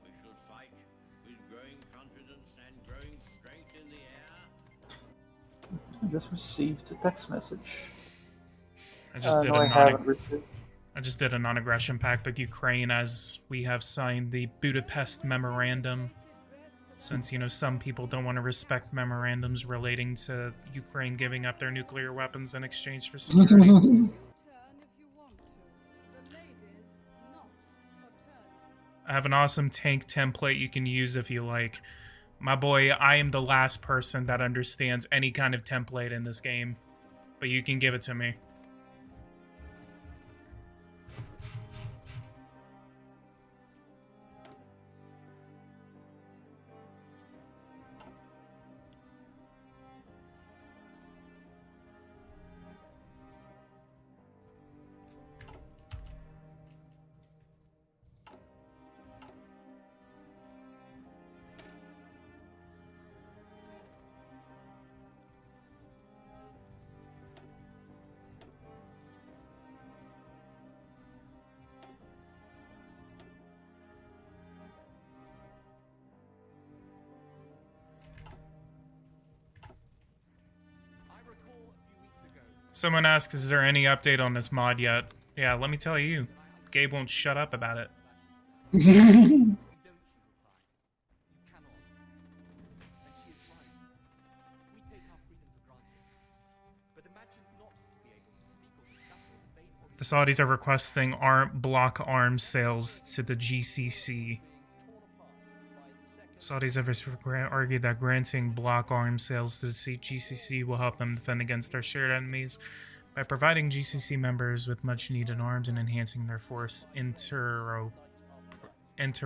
We shall fight with growing confidence and growing strength in the air. I just received a text message. I just did No, a I non haven't received. I just did a non-aggression pact with Ukraine as we have signed the Budapest Memorandum. Since, you know, some people don't want to respect memorandums relating to Ukraine giving up their nuclear weapons in exchange for security. I have an awesome tank template you can use if you like. My boy, I am the last person that understands any kind of template in this game, but you can give it to me. Someone asks, is there any update on this mod yet? Yeah, let me tell you. Gabe won't shut up about it. The Saudis are requesting block arms sales to the GCC. Saudis have argued that granting block arms sales to the GCC will help them defend against their shared enemies by providing GCC members with much needed arms and enhancing their force interoperatively. And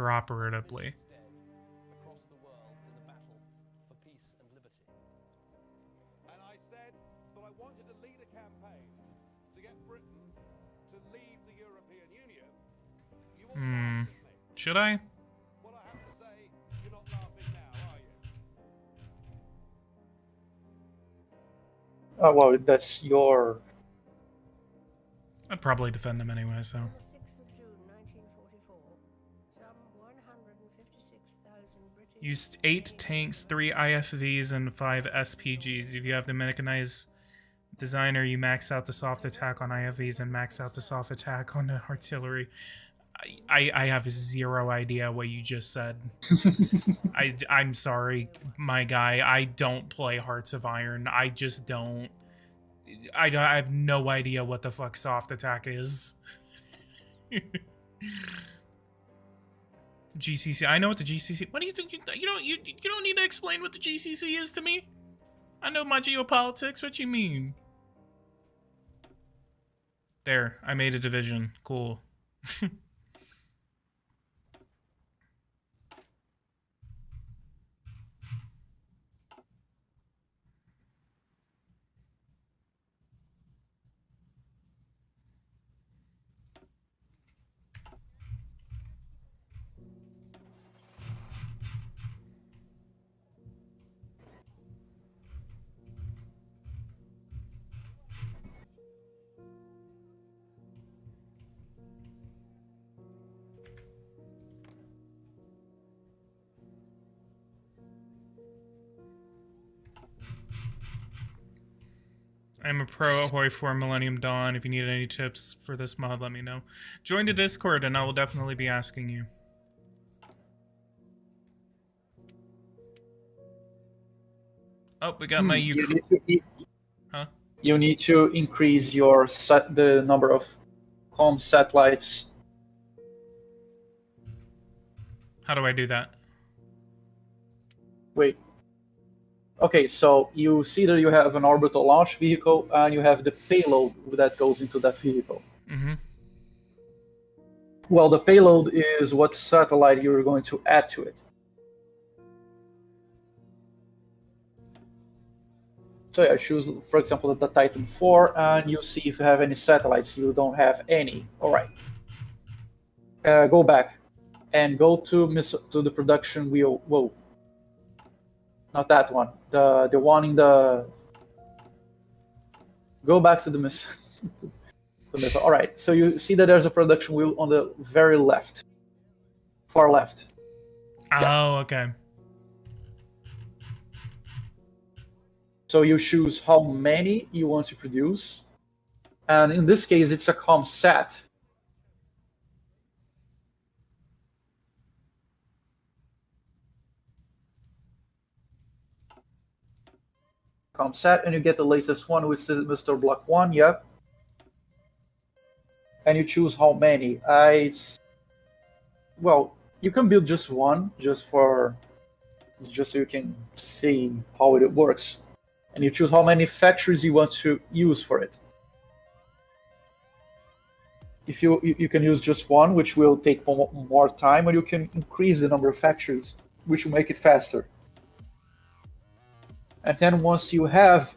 I said that I wanted to lead a campaign to get Britain to leave the European Union. You all laughed at me. Should I? Well, I have to say, you're not laughing now, are you? Oh well, that's your. I'd probably defend them anyway, so. On the 6th of June 1944, some 156,000 British... Used 8 tanks, 3 IFVs, and 5 SPGs. If you have the mechanized designer, you max out the soft attack on IFVs and max out the soft attack on the artillery. I have zero idea what you just said. I'm sorry, my guy. I don't play Hearts of Iron. I just don't. I have no idea what the fuck soft attack is. GCC. I know what the GCC. What do you think? You don't need to explain what the GCC is to me. I know my geopolitics. What you mean? There, I made a division. Cool. I'm a pro Ahoy for Millennium Dawn. If you need any tips for this mod, let me know. Join the Discord and I will definitely be asking you. Oh, we got my Huh? You need to increase the number of comm satellites. How do I do that? Wait. Okay, so you see that you have an orbital launch vehicle and you have the payload that goes into that vehicle. Mm-hmm. Well, the payload is what satellite you're going to add to it. So yeah, choose, for example, the Titan 4, and you see if you have any satellites. You don't have any. All right. Go back and go to the production wheel. Whoa. Not that one. The one in the. Go back to the missile. All right. So you see that there's a production wheel on the very left, far left. Oh, Yeah. okay. So you choose how many you want to produce, and in this case, it's a ComSat. ComSat, and you get the latest one, which is Mr. Block 1, yep. And you choose how many. Well, you can build just one, just so you can see how it works. And you choose how many factories you want to use for it. If you can use just one, which will take more time, or you can increase the number of factories, which will make it faster. And then once you have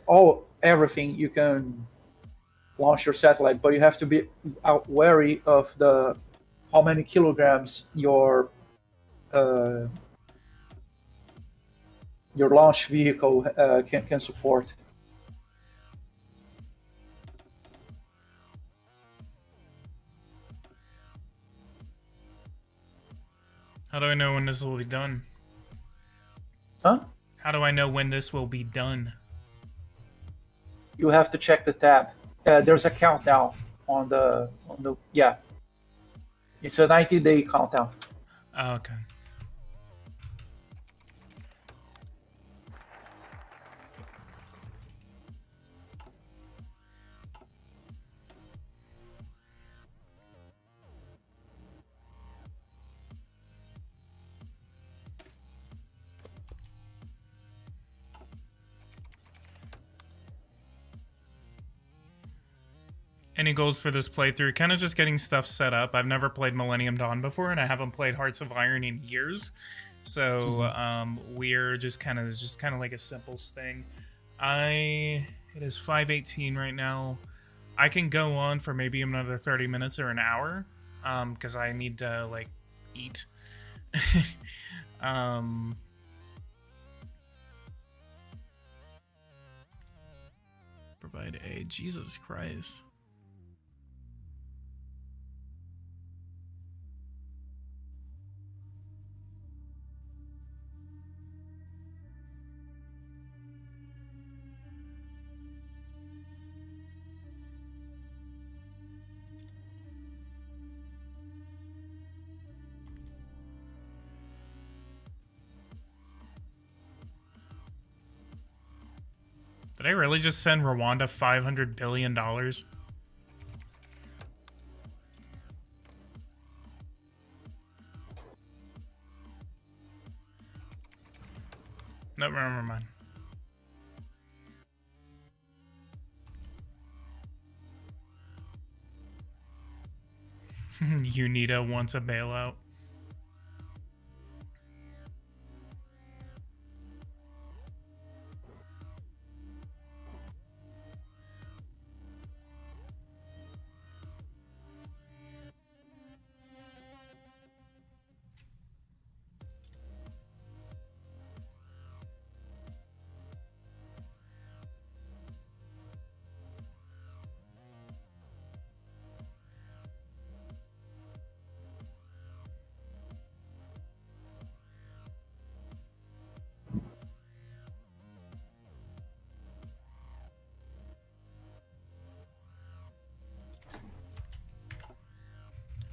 everything, you can launch your satellite. But you have to be wary of how many kilograms your launch vehicle can support. How do I know when this will be done? Huh? How do I know when this will be done? You have to check the tab. There's a countdown on the yeah. It's a 90-day countdown. Oh, okay. Any goals for this playthrough? Kind of just getting stuff set up. I've never played Millennium Dawn before, and I haven't played Hearts of Iron in years. So we're just kind of like a simples thing. It is 5:18 right now. I can go on for maybe another 30 minutes or an hour, because I need to like eat. Provide aid. Jesus Christ. Did I really just send Rwanda $500 billion? Nope, never mind. UNITA wants a bailout.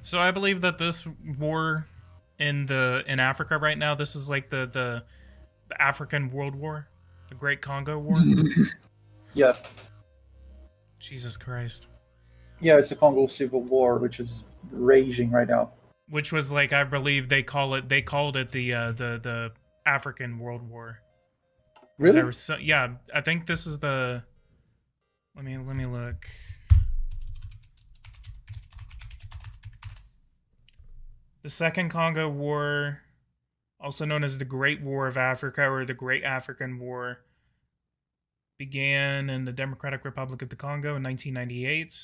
So I believe that this war in Africa right now, this is like the African World War, the Great Congo War. Yeah, Jesus Christ. yeah, it's the Congo Civil War, which is raging right now. Which was like, I believe they called it the African World War. 'Cause Really? there was yeah, I think this is the. Let me look. The Second Congo War, also known as the Great War of Africa or the Great African War, began in the Democratic Republic of the Congo in 1998.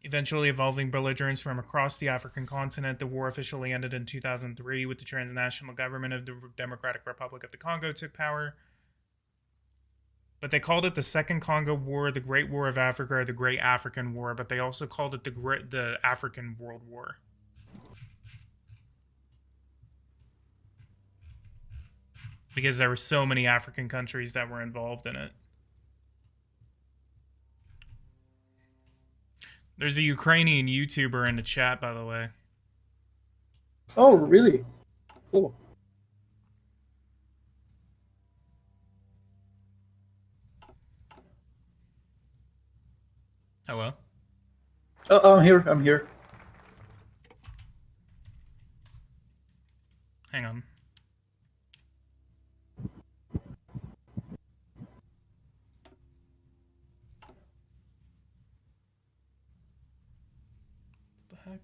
Eventually evolving belligerents from across the African continent, the war officially ended in 2003 with the transnational government of the Democratic Republic of the Congo took power. But they called it the Second Congo War, the Great War of Africa, or the Great African War, but they also called it the African World War. Because there were so many African countries that were involved in it. There's a Ukrainian YouTuber in the chat, by the way. Oh, really? Cool. Hello? Oh, I'm here. I'm here. Hang on. What the heck?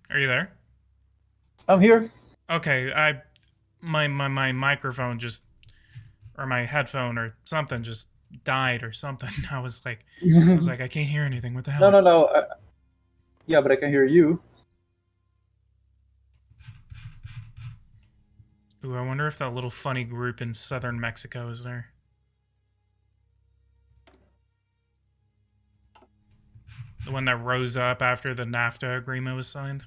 Are you there? I'm here. Okay, my microphone just, or my headphone or something just died or something. I was like, I can't hear anything. What the hell? No. Yeah, but I can hear you. Ooh, I wonder if that little funny group in southern Mexico is there. The one that rose up after the NAFTA agreement was signed.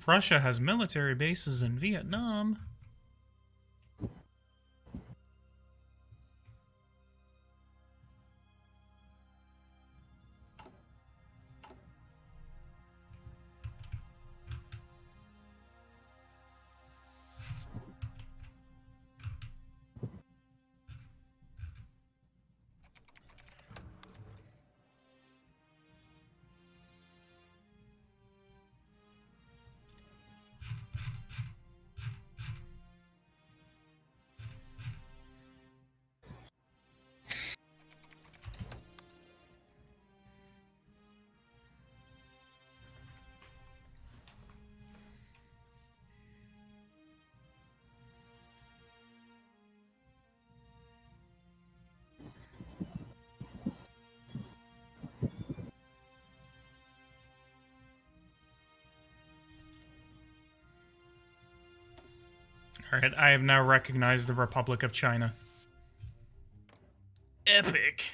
Russia has military bases in Vietnam. Alright, I have now recognized the Republic of China. Epic.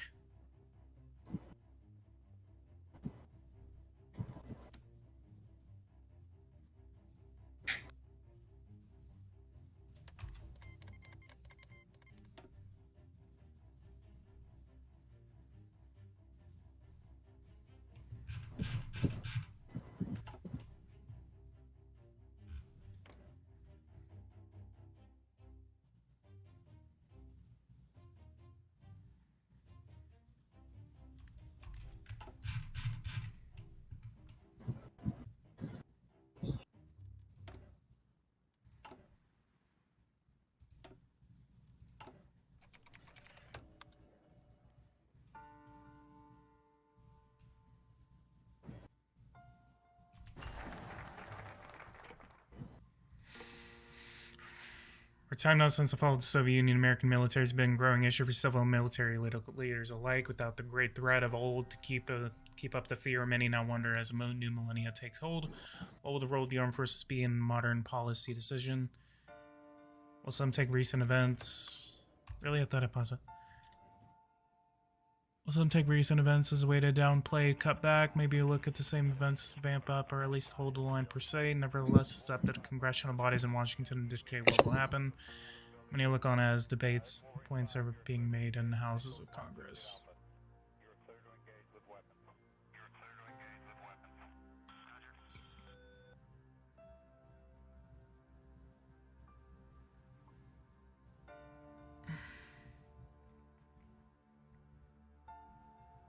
For time now since the fall of the Soviet Union, American military has been a growing issue for civil and military leaders alike, without the great threat of old to keep keep up the fear. Many now wonder as a new millennia takes hold, what will the role of the armed forces be in modern policy decision? Will some take recent events? Really, I thought I paused it. Will some take recent events as a way to downplay, cut back, maybe look at the same events, vamp up, or at least hold the line per se? Nevertheless, it's up to the congressional bodies in Washington to dictate what will happen. Many look on as debates, points are being made in the houses of Congress.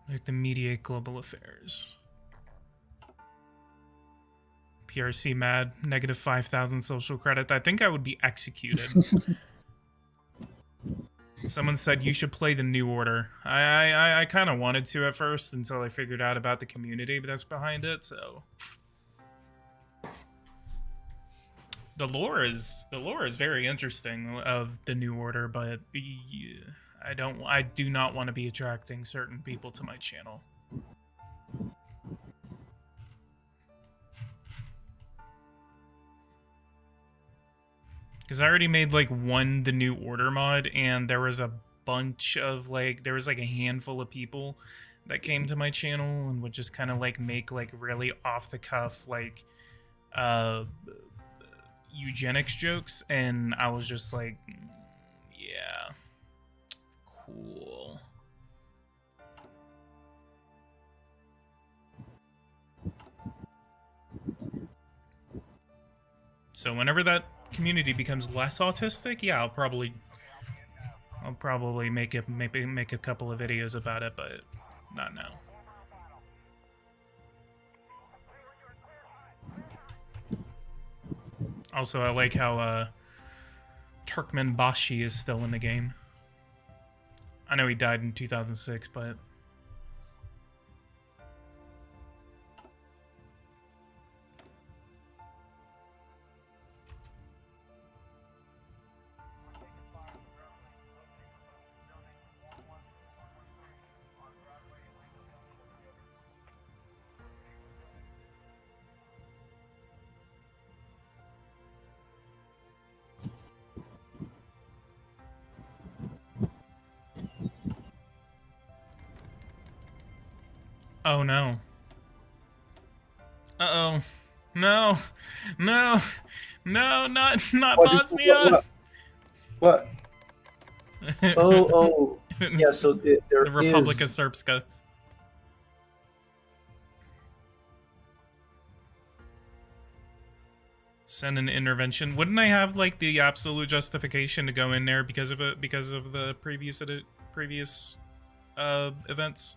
Like to mediate global affairs. PRC mad, negative 5,000 social credit. I think I would be executed. Someone said you should play the New Order. I kind of wanted to at first until I figured out about the community that's behind it. So the lore is very interesting of the New Order, but I do not want to be attracting certain people to my channel. Because I already made like one The New Order mod, and there was a bunch of there was like a handful of people that came to my channel and would just kind of like make like really off the cuff eugenics jokes, and I was just like, yeah, cool. So whenever that community becomes less autistic, yeah, I'll probably make a couple of videos about it, but not now. Also, I like how Turkmen Bashi is still in the game. I know he died in 2006, but oh no. Uh-oh. No. No. No, not Bosnia. What? Oh. Yeah, so there the Republic is... of Srpska. Send an intervention. Wouldn't I have like the absolute justification to go in there because of it, because of the previous events?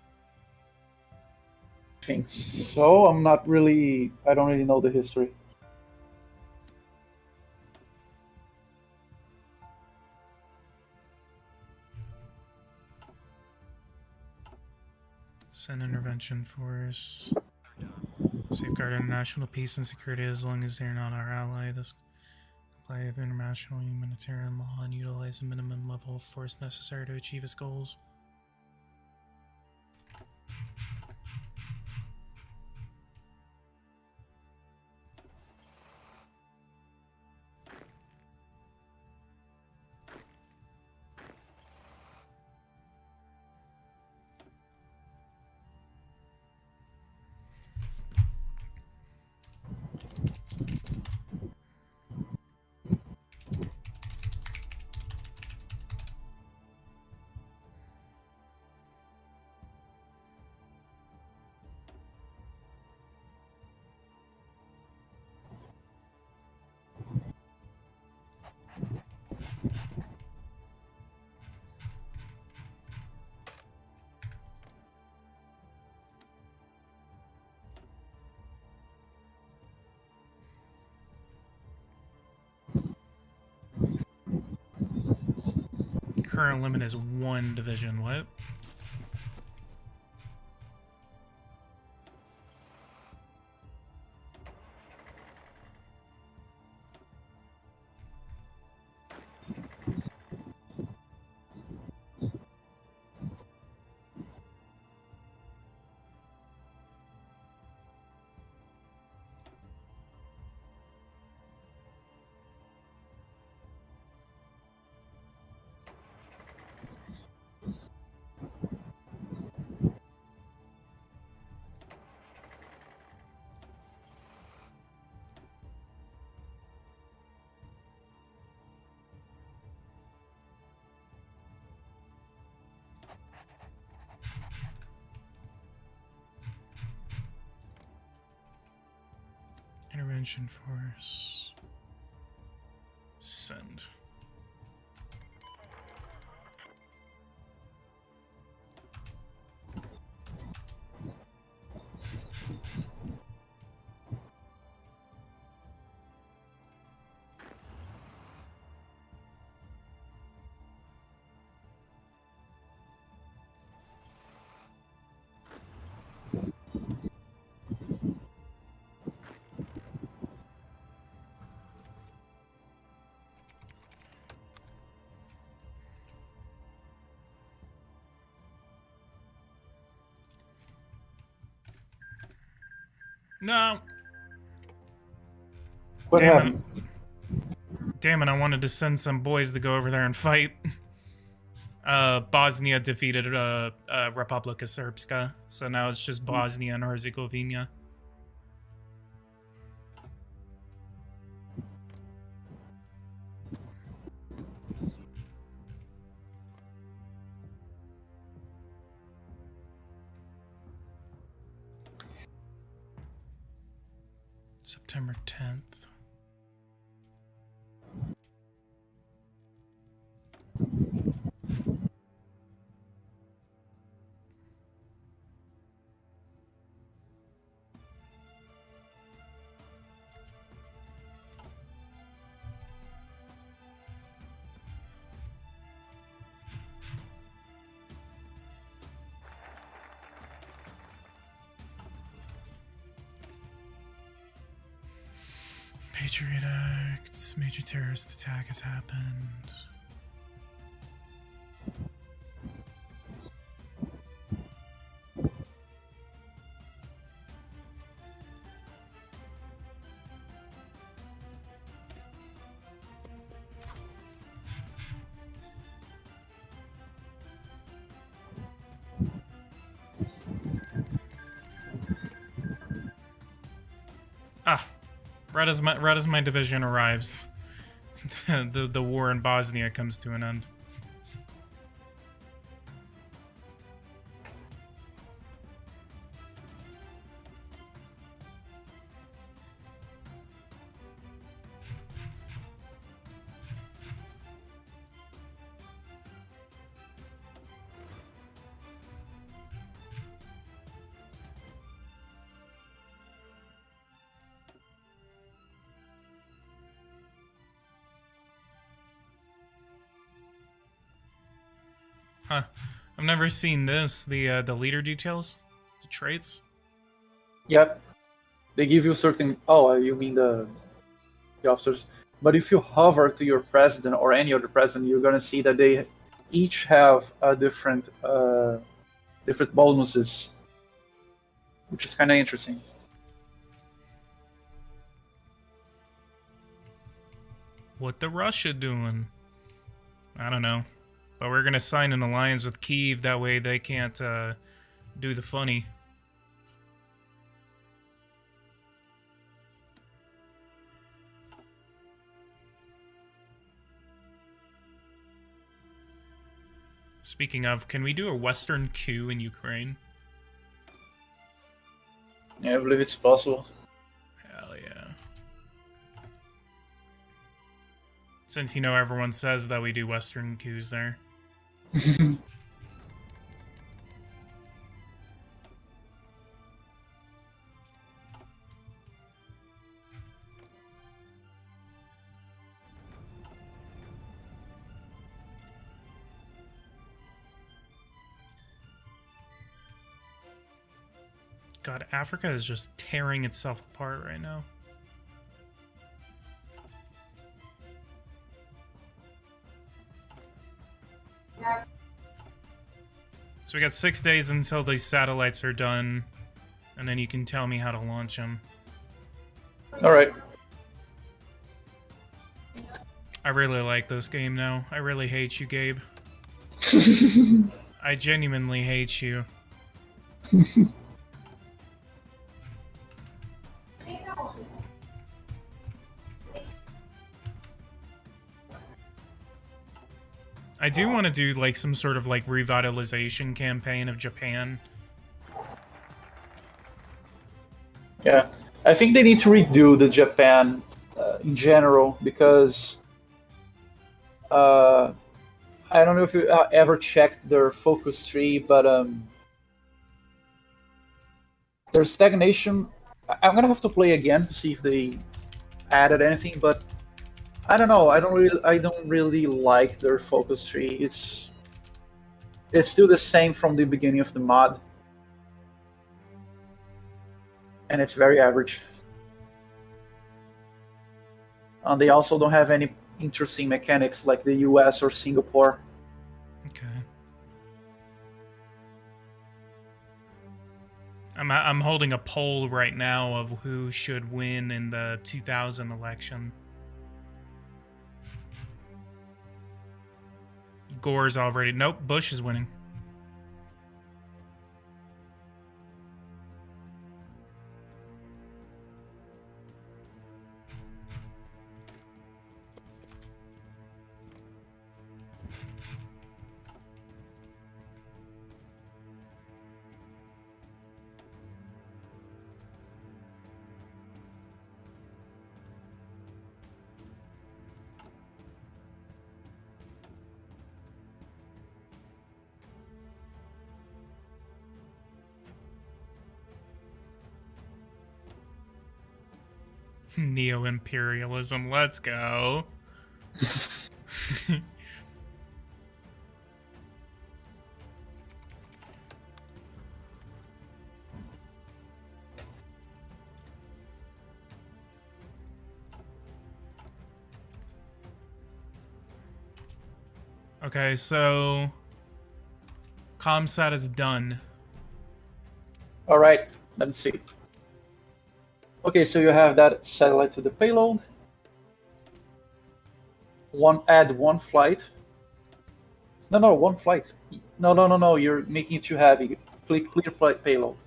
I think so. I don't really know the history. Send intervention force. Safeguard international peace and security as long as they're not our ally. This comply with international humanitarian law and utilize the minimum level of force necessary to achieve its goals. Current limit is 1 division. What? Intervention force. Send. No. What Damn happened? Damn it, I wanted to send some boys to go over there and fight. Bosnia defeated Republika Srpska, so now it's just Bosnia and Herzegovina. September 10th. Patriot Act. Major terrorist attack has happened. Ah, right as my division arrives, the war in Bosnia comes to an end. Huh. I've never seen this. The leader details? The traits? Yep. They give you certain. Oh, you mean the officers? But if you hover to your president or any other president, you're gonna see that they each have a different bonuses, which is kind of interesting. What the Russia doing? I don't know. But we're gonna sign an alliance with Kyiv, that way they can't do the funny. Speaking of, can we do a Western coup in Ukraine? Yeah, I believe it's possible. Hell yeah. Since, you know, everyone says that we do Western coups there. God, Africa is just tearing itself apart right now. So we got 6 days until these satellites are done, and then you can tell me how to launch them. All right. I really like this game now. I really hate you, Gabe. I genuinely hate you. I do want to do like some sort of like revitalization campaign of Japan. Yeah, I think they need to redo the Japan in general because I don't know if you ever checked their focus tree, but their stagnation. I'm gonna have to play again to see if they added anything, but I don't know. I don't really like their focus tree. It's still the same from the beginning of the mod, and it's very average. They also don't have any interesting mechanics like the US or Singapore. Okay. I'm holding a poll right now of who should win in the 2000 election. Gore's already... Nope, Bush is winning. Neo-imperialism, let's go. Okay, so ComSat is done. All right, let's see. Okay, so you have that satellite to the payload. Add one flight. No, one flight. No. You're making it too heavy. Click clear payload.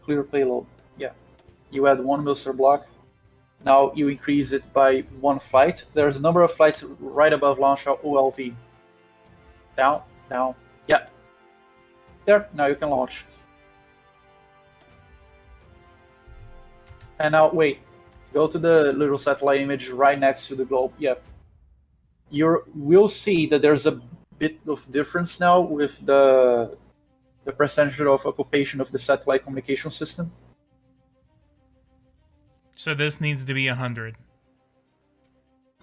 Clear payload. Yeah. You add one booster block. Now you increase it by one flight. There's a number of flights right above launch OLV. Down. Yeah. There. Now you can launch. And now wait. Go to the little satellite image right next to the globe. Yep. You will see that there's a bit of difference now with the percentage of occupation of the satellite communication system. So this needs to be 100.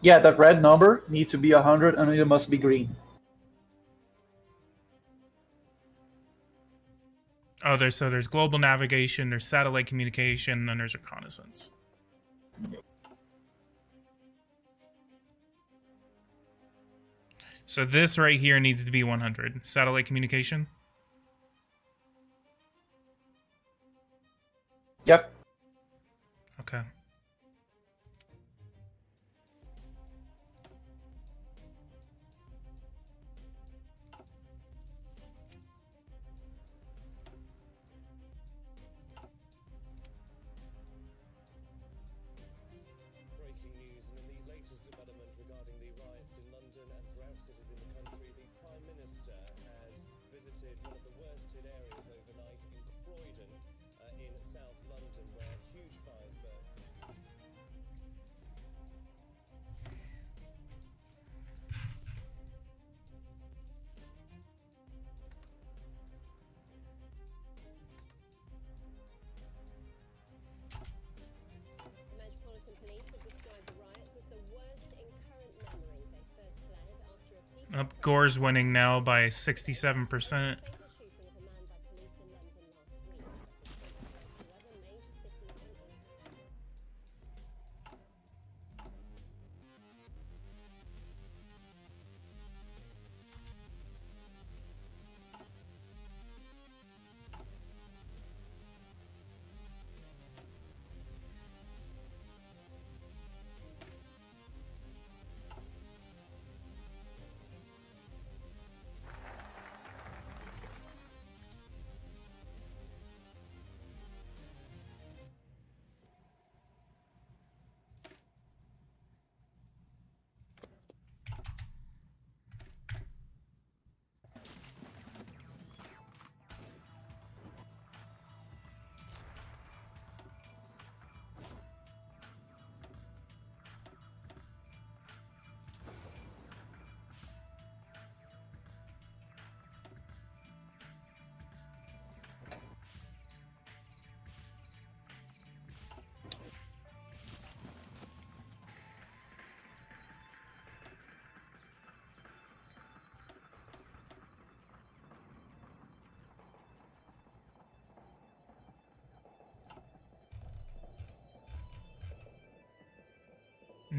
Yeah, that red number needs to be 100 and it must be green. Oh, there's global navigation, there's satellite communication, and there's reconnaissance. So this right here needs to be 100. Satellite communication? Yep. Okay. Breaking news, and in the latest development regarding the riots in London and throughout cities in the country, the Prime Minister has visited one of the worst hit areas overnight in Croydon, in South London, where huge fires burned. Metropolitan Police have described the riots as the worst in current memory. They first flared after a peaceful Gore's winning now by 67%. fatal shooting of a man by police in London last week. It has spread to other major cities in England.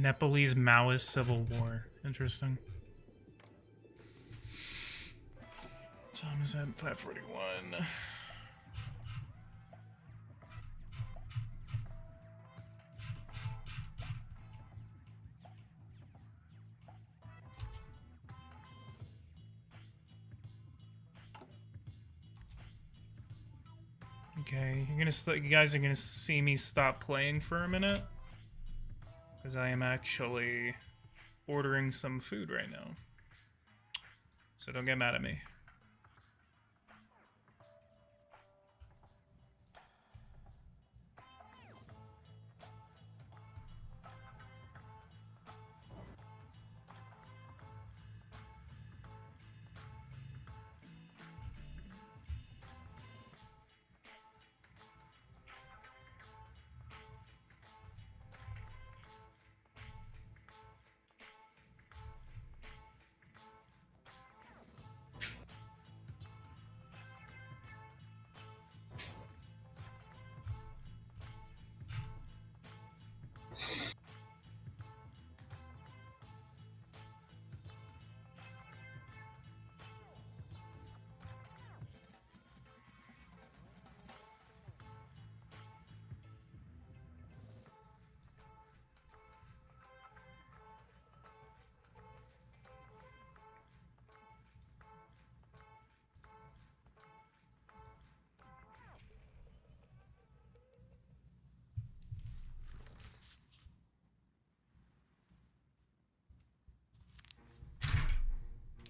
Nepalese Maoist civil war. Interesting. Time is at 5:41. Okay, you guys are gonna see me stop playing for a minute, because I am actually ordering some food right now. So don't get mad at me.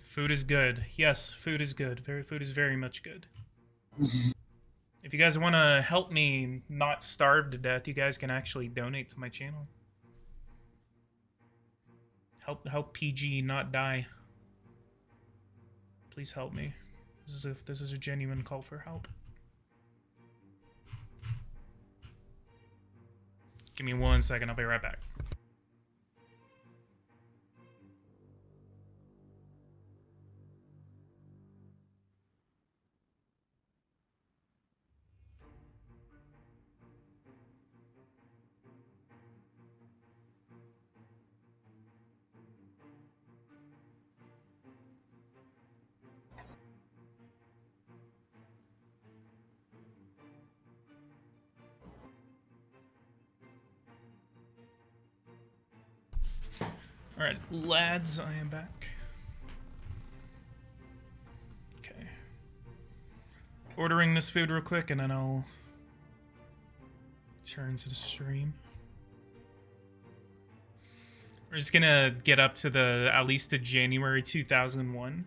Food is good. Yes, food is good. Food is very much good. If you guys want to help me not starve to death, you guys can actually donate to my channel. Help PG not die. Please help me. This is a genuine call for help. Give me 1 second, I'll be right back. Alright, lads, I am back. Okay. Ordering this food real quick and then I'll turn to the stream. We're just gonna get up to at least to January 2001.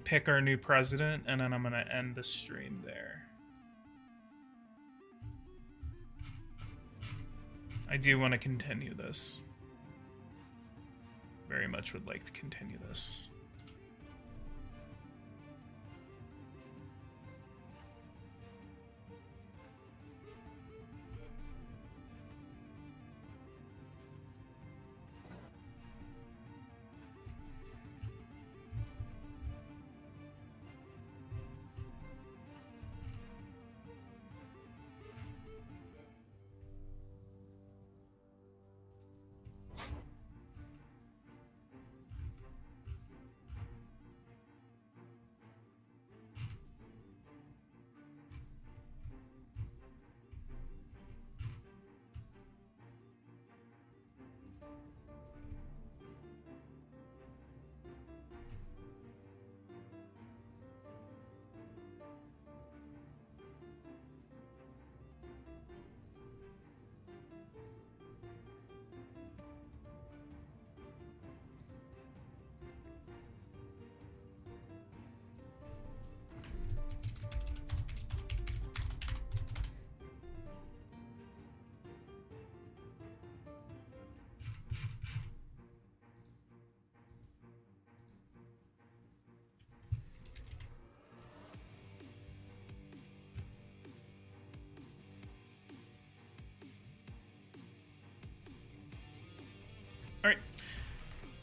Pick our new president, and then I'm gonna end the stream there. I do want to continue this. Very much would like to continue this. Alright.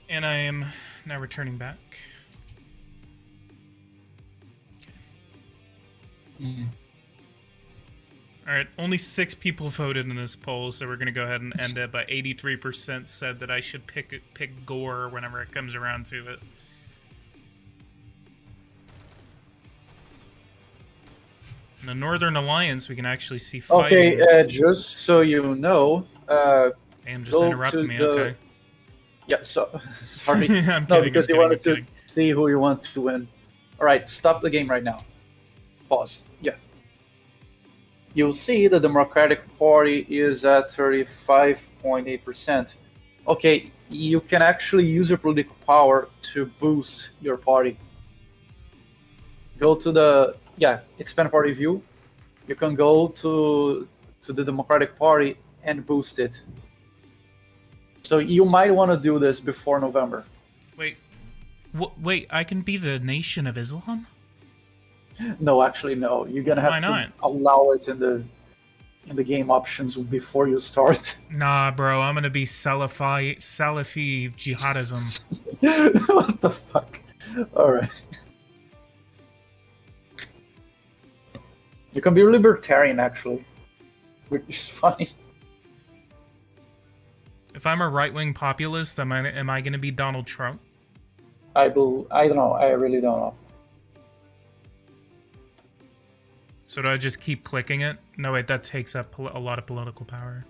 And I am now returning back. Okay. All right, only 6 people voted in this poll, so we're gonna go ahead and end it. But 83% said that I should pick Gore whenever it comes around to it. In the Northern Alliance, we can actually see fighting. Okay, just so you know, Damn, just interrupting me. Okay. Yeah, so sorry. I'm No, kidding. because I'm you wanted kidding. to see who you want to win. All right, stop the game right now. Pause. Yeah. You'll see the Democratic Party is at 35.8%. Okay, you can actually use your political power to boost your party. Go to the expand party view. You can go to the Democratic Party and boost it. So you might want to do this before November. Wait. Wait, I can be the Nation of Islam? No, actually, no. You're gonna have Why not? to allow it in the game options before you start. Nah, bro, I'm gonna be Salafi jihadism. What the fuck? All right. You can be libertarian, actually, which is funny. If I'm a right-wing populist, am I gonna be Donald Trump? I don't know. I really don't know. So do I just keep clicking it? No, wait, that takes up a lot of political power.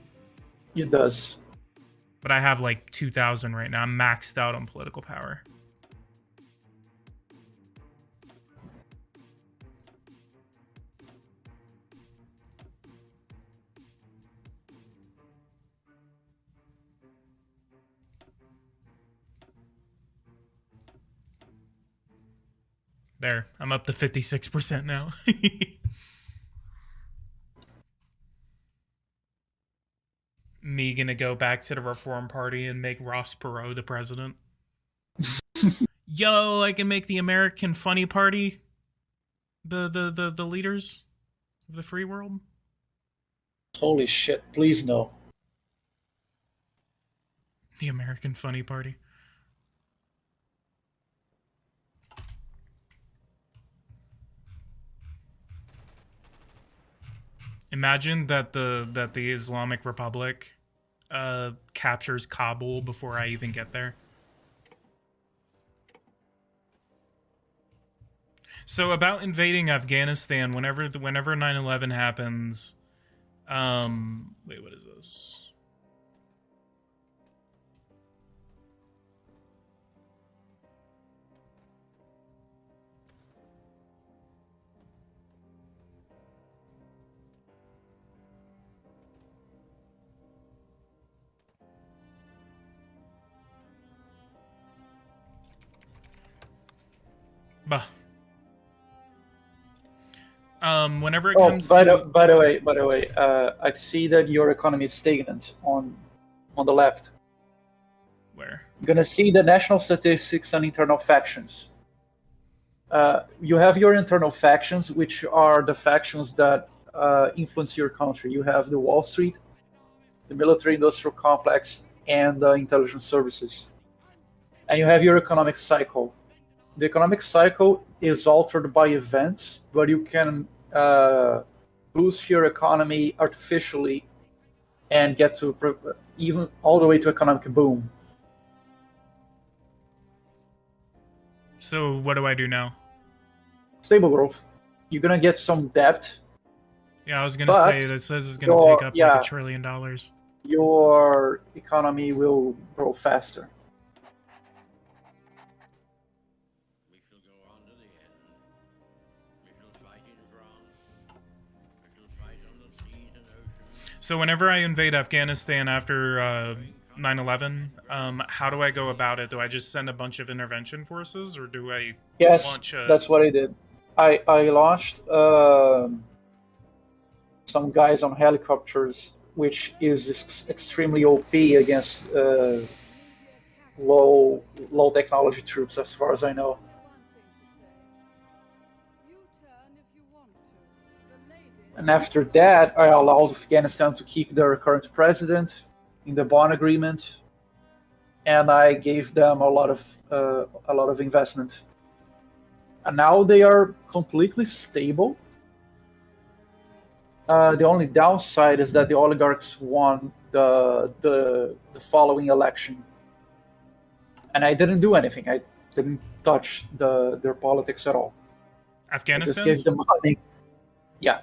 It does. But I have like 2,000 right now. I'm maxed out on political power. There, I'm up to 56% now. Me gonna go back to the Reform Party and make Ross Perot the president. Yo, I can make the American Funny Party the leaders of the free world. Holy shit! Please no. The American Funny Party. Imagine that the Islamic Republic captures Kabul before I even get there. So about invading Afghanistan, whenever 9/11 happens, wait, what is this? Bah. Whenever it comes by to the way, I see that your economy is stagnant on the left. where? You're gonna see the national statistics and internal factions. You have your internal factions, which are the factions that influence your country. You have the Wall Street, the military-industrial complex, and the intelligence services. And you have your economic cycle. The economic cycle is altered by events, but you can boost your economy artificially and get to even all the way to economic boom. So what do I do now? Stable growth. You're gonna get some debt. Yeah, I was gonna But say that says it's gonna take up like yeah. $1 trillion. Your economy will grow faster. We shall go on to the end. We shall fight in France. We shall fight on the seas and oceans. So whenever I invade Afghanistan after 9/11, how do I go about it? Do I just send a bunch of intervention forces, or do I Yes, launch a... that's what I did. I launched some guys on helicopters, which is extremely OP against low technology troops, as far as I know. And after that, I allowed Afghanistan to keep their current president in the bond agreement, and I gave them a lot of investment. And now they are completely stable. The only downside is that the oligarchs won the following election, and I didn't do anything. I didn't touch their politics at all. I just Afghanistan? gave them money. Yeah,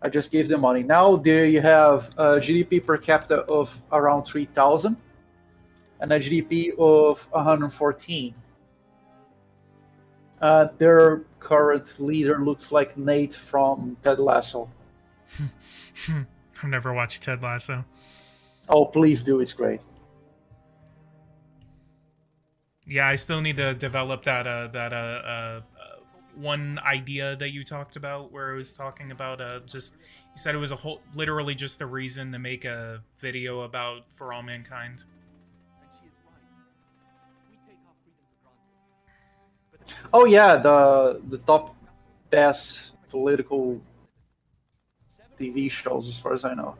I just gave them money. Now there you have a GDP per capita of around 3,000 and a GDP of 114. Their current leader looks like Nate from Ted Lasso. I've never watched Ted Lasso. Oh, please do. It's great. Yeah, I still need to develop that one idea that you talked about, where it was talking about just you said it was literally just a reason to make a video about For All Mankind. Oh yeah, the top best political TV shows, as far as I know.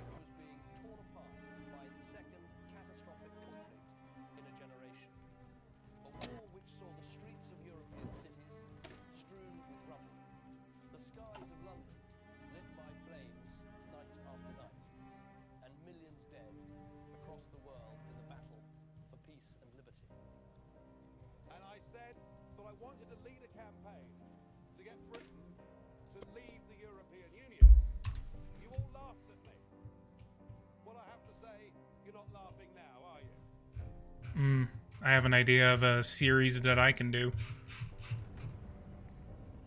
And I said that I wanted to lead a campaign to get Britain to leave the European Union. You all laughed at me. Well, I have to say, you're not laughing now, are you? I have an idea of a series that I can do.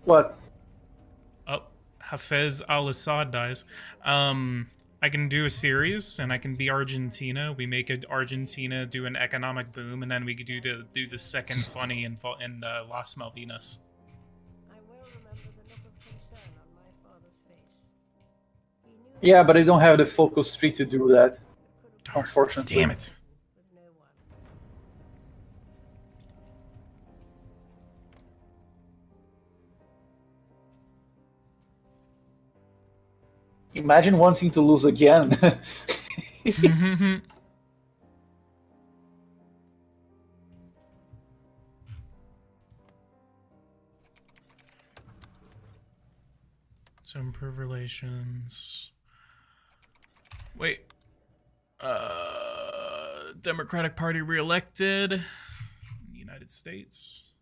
What? Oh, Hafez al-Assad dies. I can do a series, and I can be Argentina. We make Argentina do an economic boom, and then we could do the second funny in Las Malvinas. I will remember the look of concern on my father's face. He knew Yeah, but I don't have the focus tree to do that, Darn, unfortunately. damn it. with no one. Imagine wanting to lose again. So improve relations. Wait. Democratic Party reelected in the United States.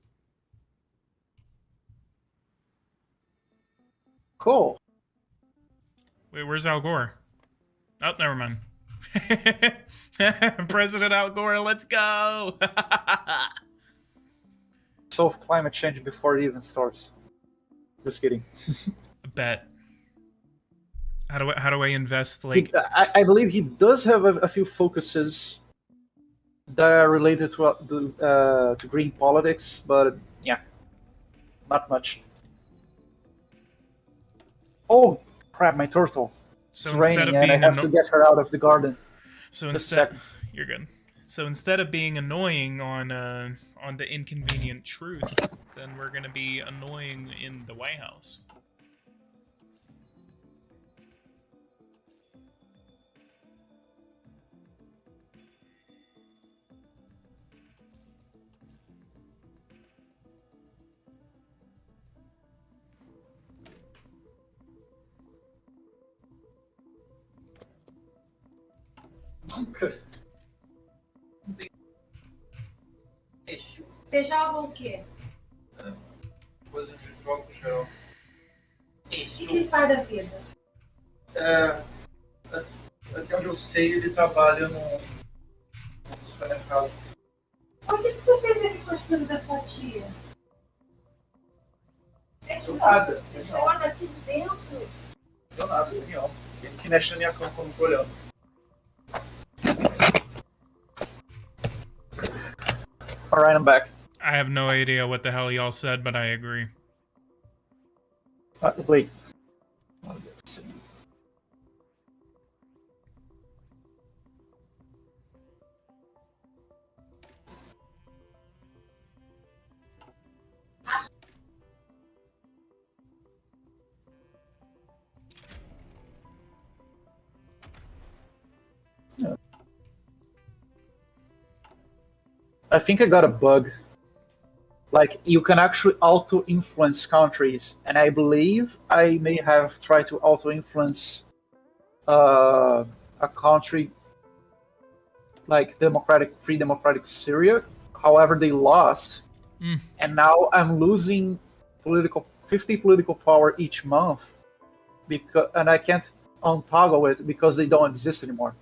Cool. Wait, where's Al Gore? Oh, never mind. President Al Gore, let's go! Solve climate change before it even starts. Just kidding. Bet. How do I invest like I believe he does have a few focuses that are related to green politics, but yeah, not much. Oh crap! My turtle. so It's instead raining, of and I being have to get her out of the garden. so Just a instead second. you're good. So instead of being annoying on the inconvenient truth, then we're gonna be annoying in the White House. Okay. Você joga o quê? Coisa de jogo geral. O que ele faz da vida? Até onde eu sei, ele trabalha no supermercado. Por que você fez ele com as coisas da sua tia? Do nada. Você jogou daqui de dentro? Do nada, real. Ele que mexe na minha cama quando eu tô olhando. Alright, I'm back. I have no idea what the hell y'all said, but I agree. Wait. I think I got a bug Like you can actually auto-influence countries, and I believe I may have tried to auto-influence a country like Free Democratic Syria. However, they lost, and now I'm losing 50 political power each month, and I can't untoggle it because they don't exist anymore.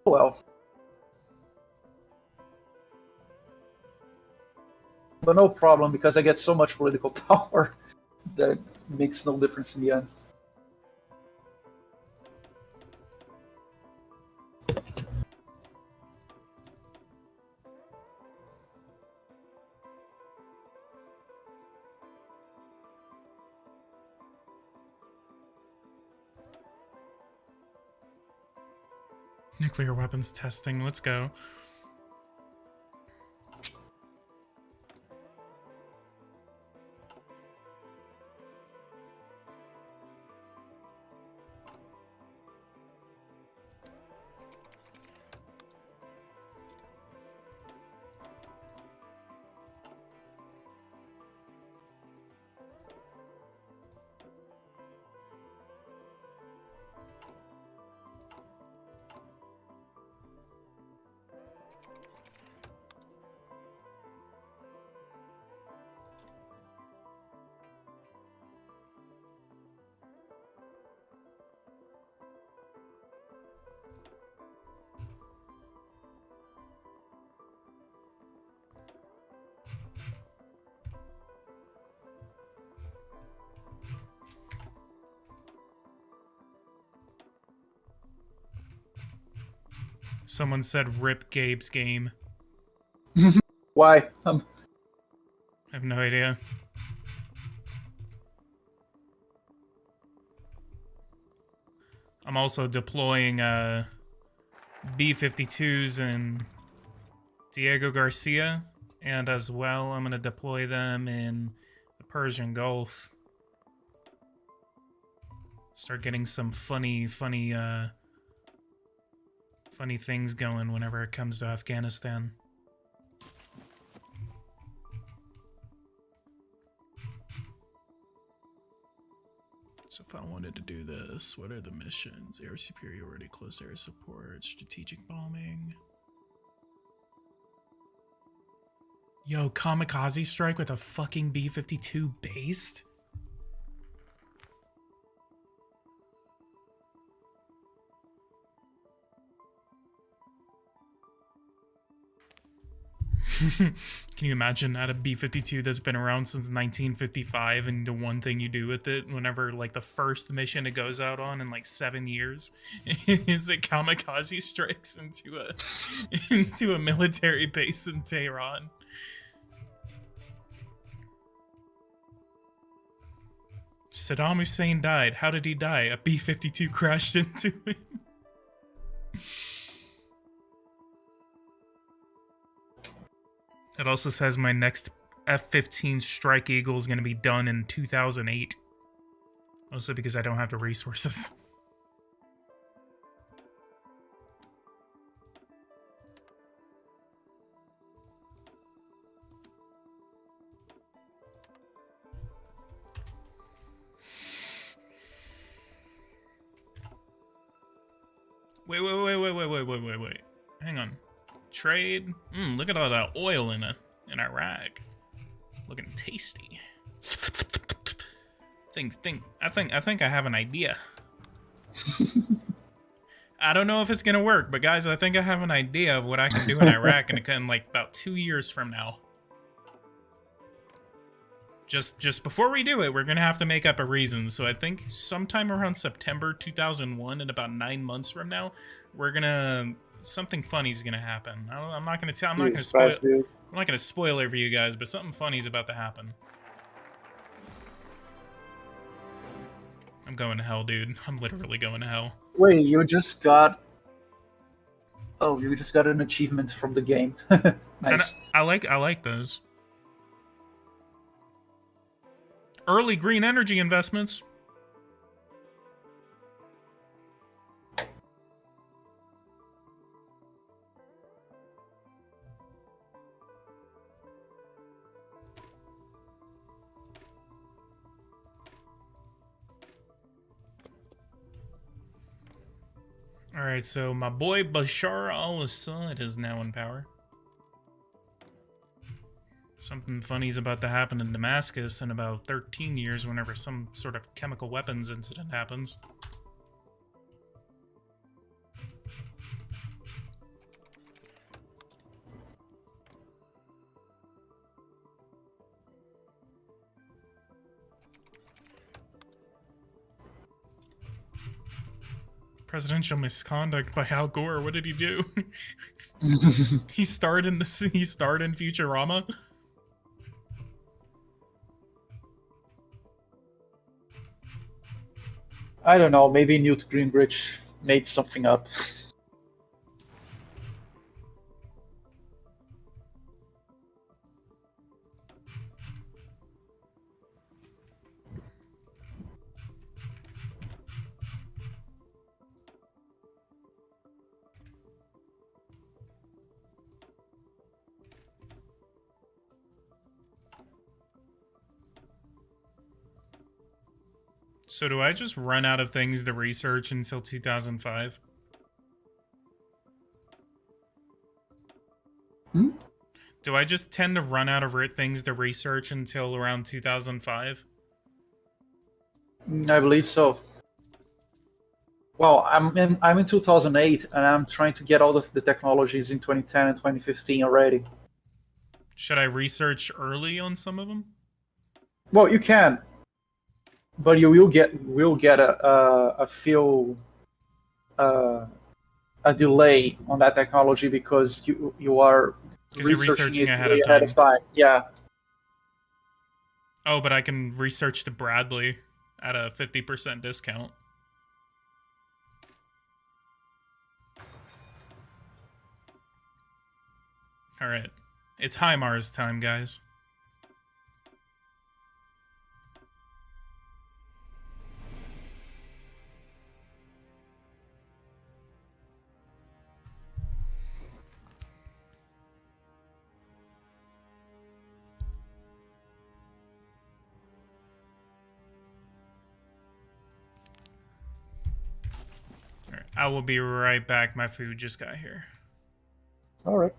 Well, but no problem because I get so much political power that makes no difference in the end. Nuclear weapons testing. Let's go. Someone said rip Gabe's game. Why? I have no idea. I'm also deploying B-52s in Diego Garcia, and as well I'm going to deploy them in the Persian Gulf. Start getting some funny things going whenever it comes to Afghanistan. So if I wanted to do this, what are the missions? Air superiority, close air support, strategic bombing. Yo, kamikaze strike with a fucking B-52 based? Can you imagine that a B-52 that's been around since 1955 and the one thing you do with it whenever like the first mission it goes out on in like 7 years is it kamikaze strikes into a military base in Tehran? Saddam Hussein died. How did he die? A B-52 crashed into him. It also says my next F-15 Strike Eagle is going to be done in 2008. Mostly because I don't have the resources. Wait. Hang on. Trade. Look at all that oil in Iraq. Looking tasty. I think I have an idea. I don't know if it's gonna work, but guys, I think I have an idea of what I can do in Iraq in like about 2 years from now. Just before we do it, we're gonna have to make up a reason. So I think sometime around September 2001, in about 9 months from now, something funny is gonna happen. I'm not gonna tell. I'm not gonna spoil it for you guys, but something funny is about to happen. I'm going to hell, dude. I'm literally going to hell. Wait, you just got... Oh, you just got an achievement from the game. Nice. I like those. Early green energy investments. Alright, so my boy Bashar al-Assad is now in power. Something funny's about to happen in Damascus in about 13 years whenever some sort of chemical weapons incident happens. Presidential misconduct by Al Gore. What did he do? He starred in this. He starred in Futurama. I don't know, maybe Newt Gingrich made something up. So do I just run out of things to research until 2005? Do I just tend to run out of things to research until around 2005? I believe so. Well, I'm in 2008, and I'm trying to get all of the technologies in 2010 and 2015 already. Should I research early on some of them? Well, you can, but you will get a delay on that technology because you are researching it ahead way of time. Yeah. Oh, but I can research the Bradley at a 50% discount. Alright. It's HIMARS time, guys. Alright, I will be right back. My food just got here. All right.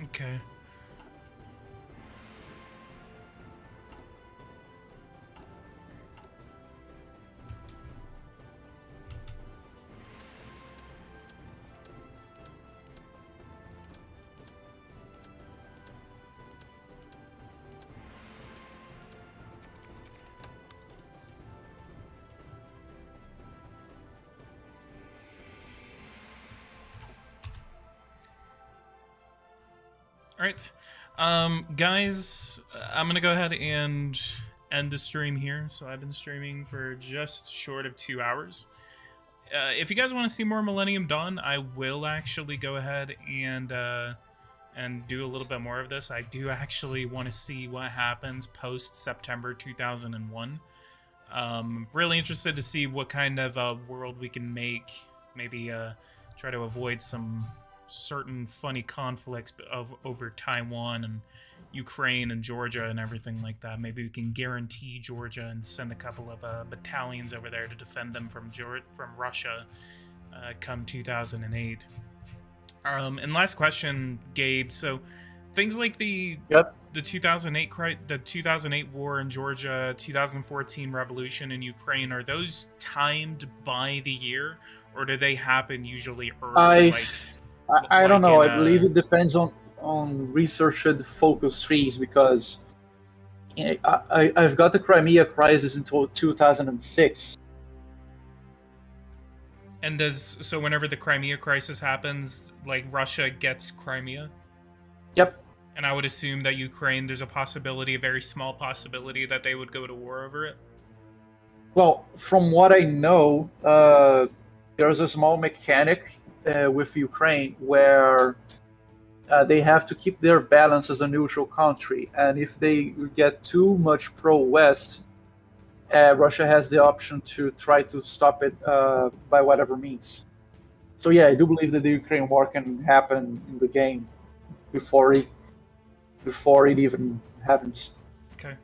Okay. Alright. Guys, I'm gonna go ahead and end the stream here. So I've been streaming for just short of 2 hours. If you guys want to see more Millennium Dawn, I will actually go ahead and do a little bit more of this. I do actually want to see what happens post September 2001. Really interested to see what kind of world we can make. Maybe try to avoid some certain funny conflicts over Taiwan and Ukraine and Georgia and everything like that. Maybe we can guarantee Georgia and send a couple of battalions over there to defend them from Russia come 2008. And last question, Gabe. So things like the Yep. the 2008 war in Georgia, 2014 revolution in Ukraine, are those timed by the year, or do they happen usually early? I don't know. in I believe it depends on researched focus trees because I've got the Crimea crisis until 2006. And so whenever the Crimea crisis happens, like Russia gets Crimea, Yep. and I would assume that Ukraine, there's a possibility, a very small possibility, that they would go to war over it. Well, from what I know, there's a small mechanic with Ukraine where they have to keep their balance as a neutral country, and if they get too much pro-West, Russia has the option to try to stop it by whatever means. So yeah, I do believe that the Ukraine war can happen in the game before it even happens. Okay.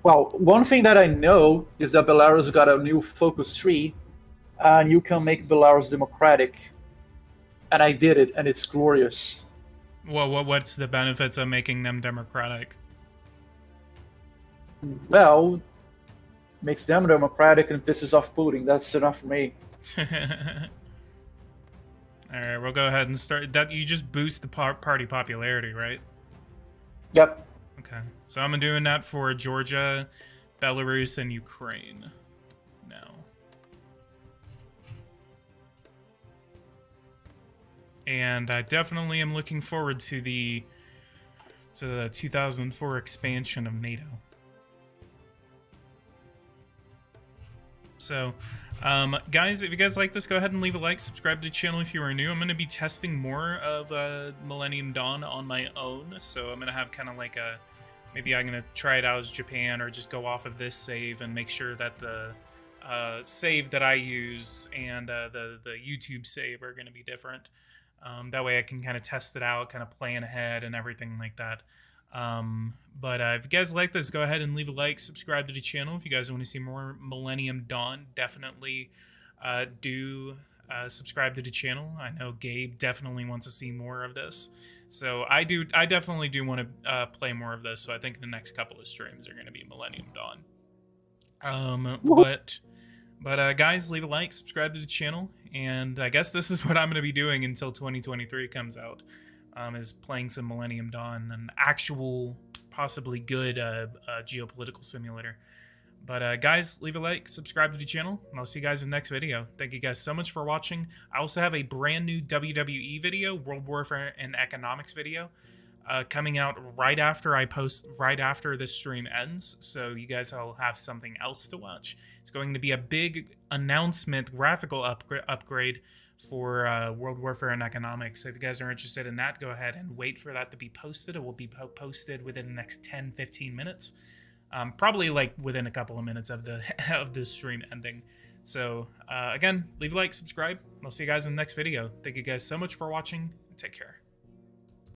Well, one thing that I know is that Belarus got a new focus tree, and you can make Belarus democratic. And I did it, and it's glorious. Well, what's the benefits of making them democratic? Well, makes them democratic and pisses off Putin. That's enough for me. All right, we'll go ahead and start. That you just boost the party popularity, right? Yep. Okay, so I'm doing that for Georgia, Belarus, and Ukraine now. And I definitely am looking forward to the 2004 expansion of NATO. So, guys, if you guys like this, go ahead and leave a like, subscribe to the channel if you are new. I'm going to be testing more of Millennium Dawn on my own, so I'm going to have kind of like a, maybe I'm going to try it out as Japan, or just go off of this save and make sure that the save that I use and the YouTube save are going to be different. That way I can kind of test it out, kind of plan ahead and everything like that. But if you guys like this, go ahead and leave a like, subscribe to the channel. If you guys want to see more Millennium Dawn, definitely do subscribe to the channel. I know Gabe definitely wants to see more of this, so I definitely do want to play more of this. So I think the next couple of streams are going to be Millennium Dawn. But guys, leave a like, subscribe to the channel, and I guess this is what I'm going to be doing until 2023 comes out. Is playing some Millennium Dawn, an actual, possibly good geopolitical simulator. But guys, leave a like, subscribe to the channel, and I'll see you guys in the next video. Thank you guys so much for watching. I also have a brand new WWE video, World Warfare and Economics video, coming out right after this stream ends, so you guys will have something else to watch. It's going to be a big announcement, graphical upgrade for World Warfare and Economics. So if you guys are interested in that, go ahead and wait for that to be posted. It will be posted within the next 10-15 minutes. Probably like within a couple of minutes of the stream ending. So again, leave a like, subscribe, and I'll see you guys in the next video. Thank you guys so much for watching, and take care.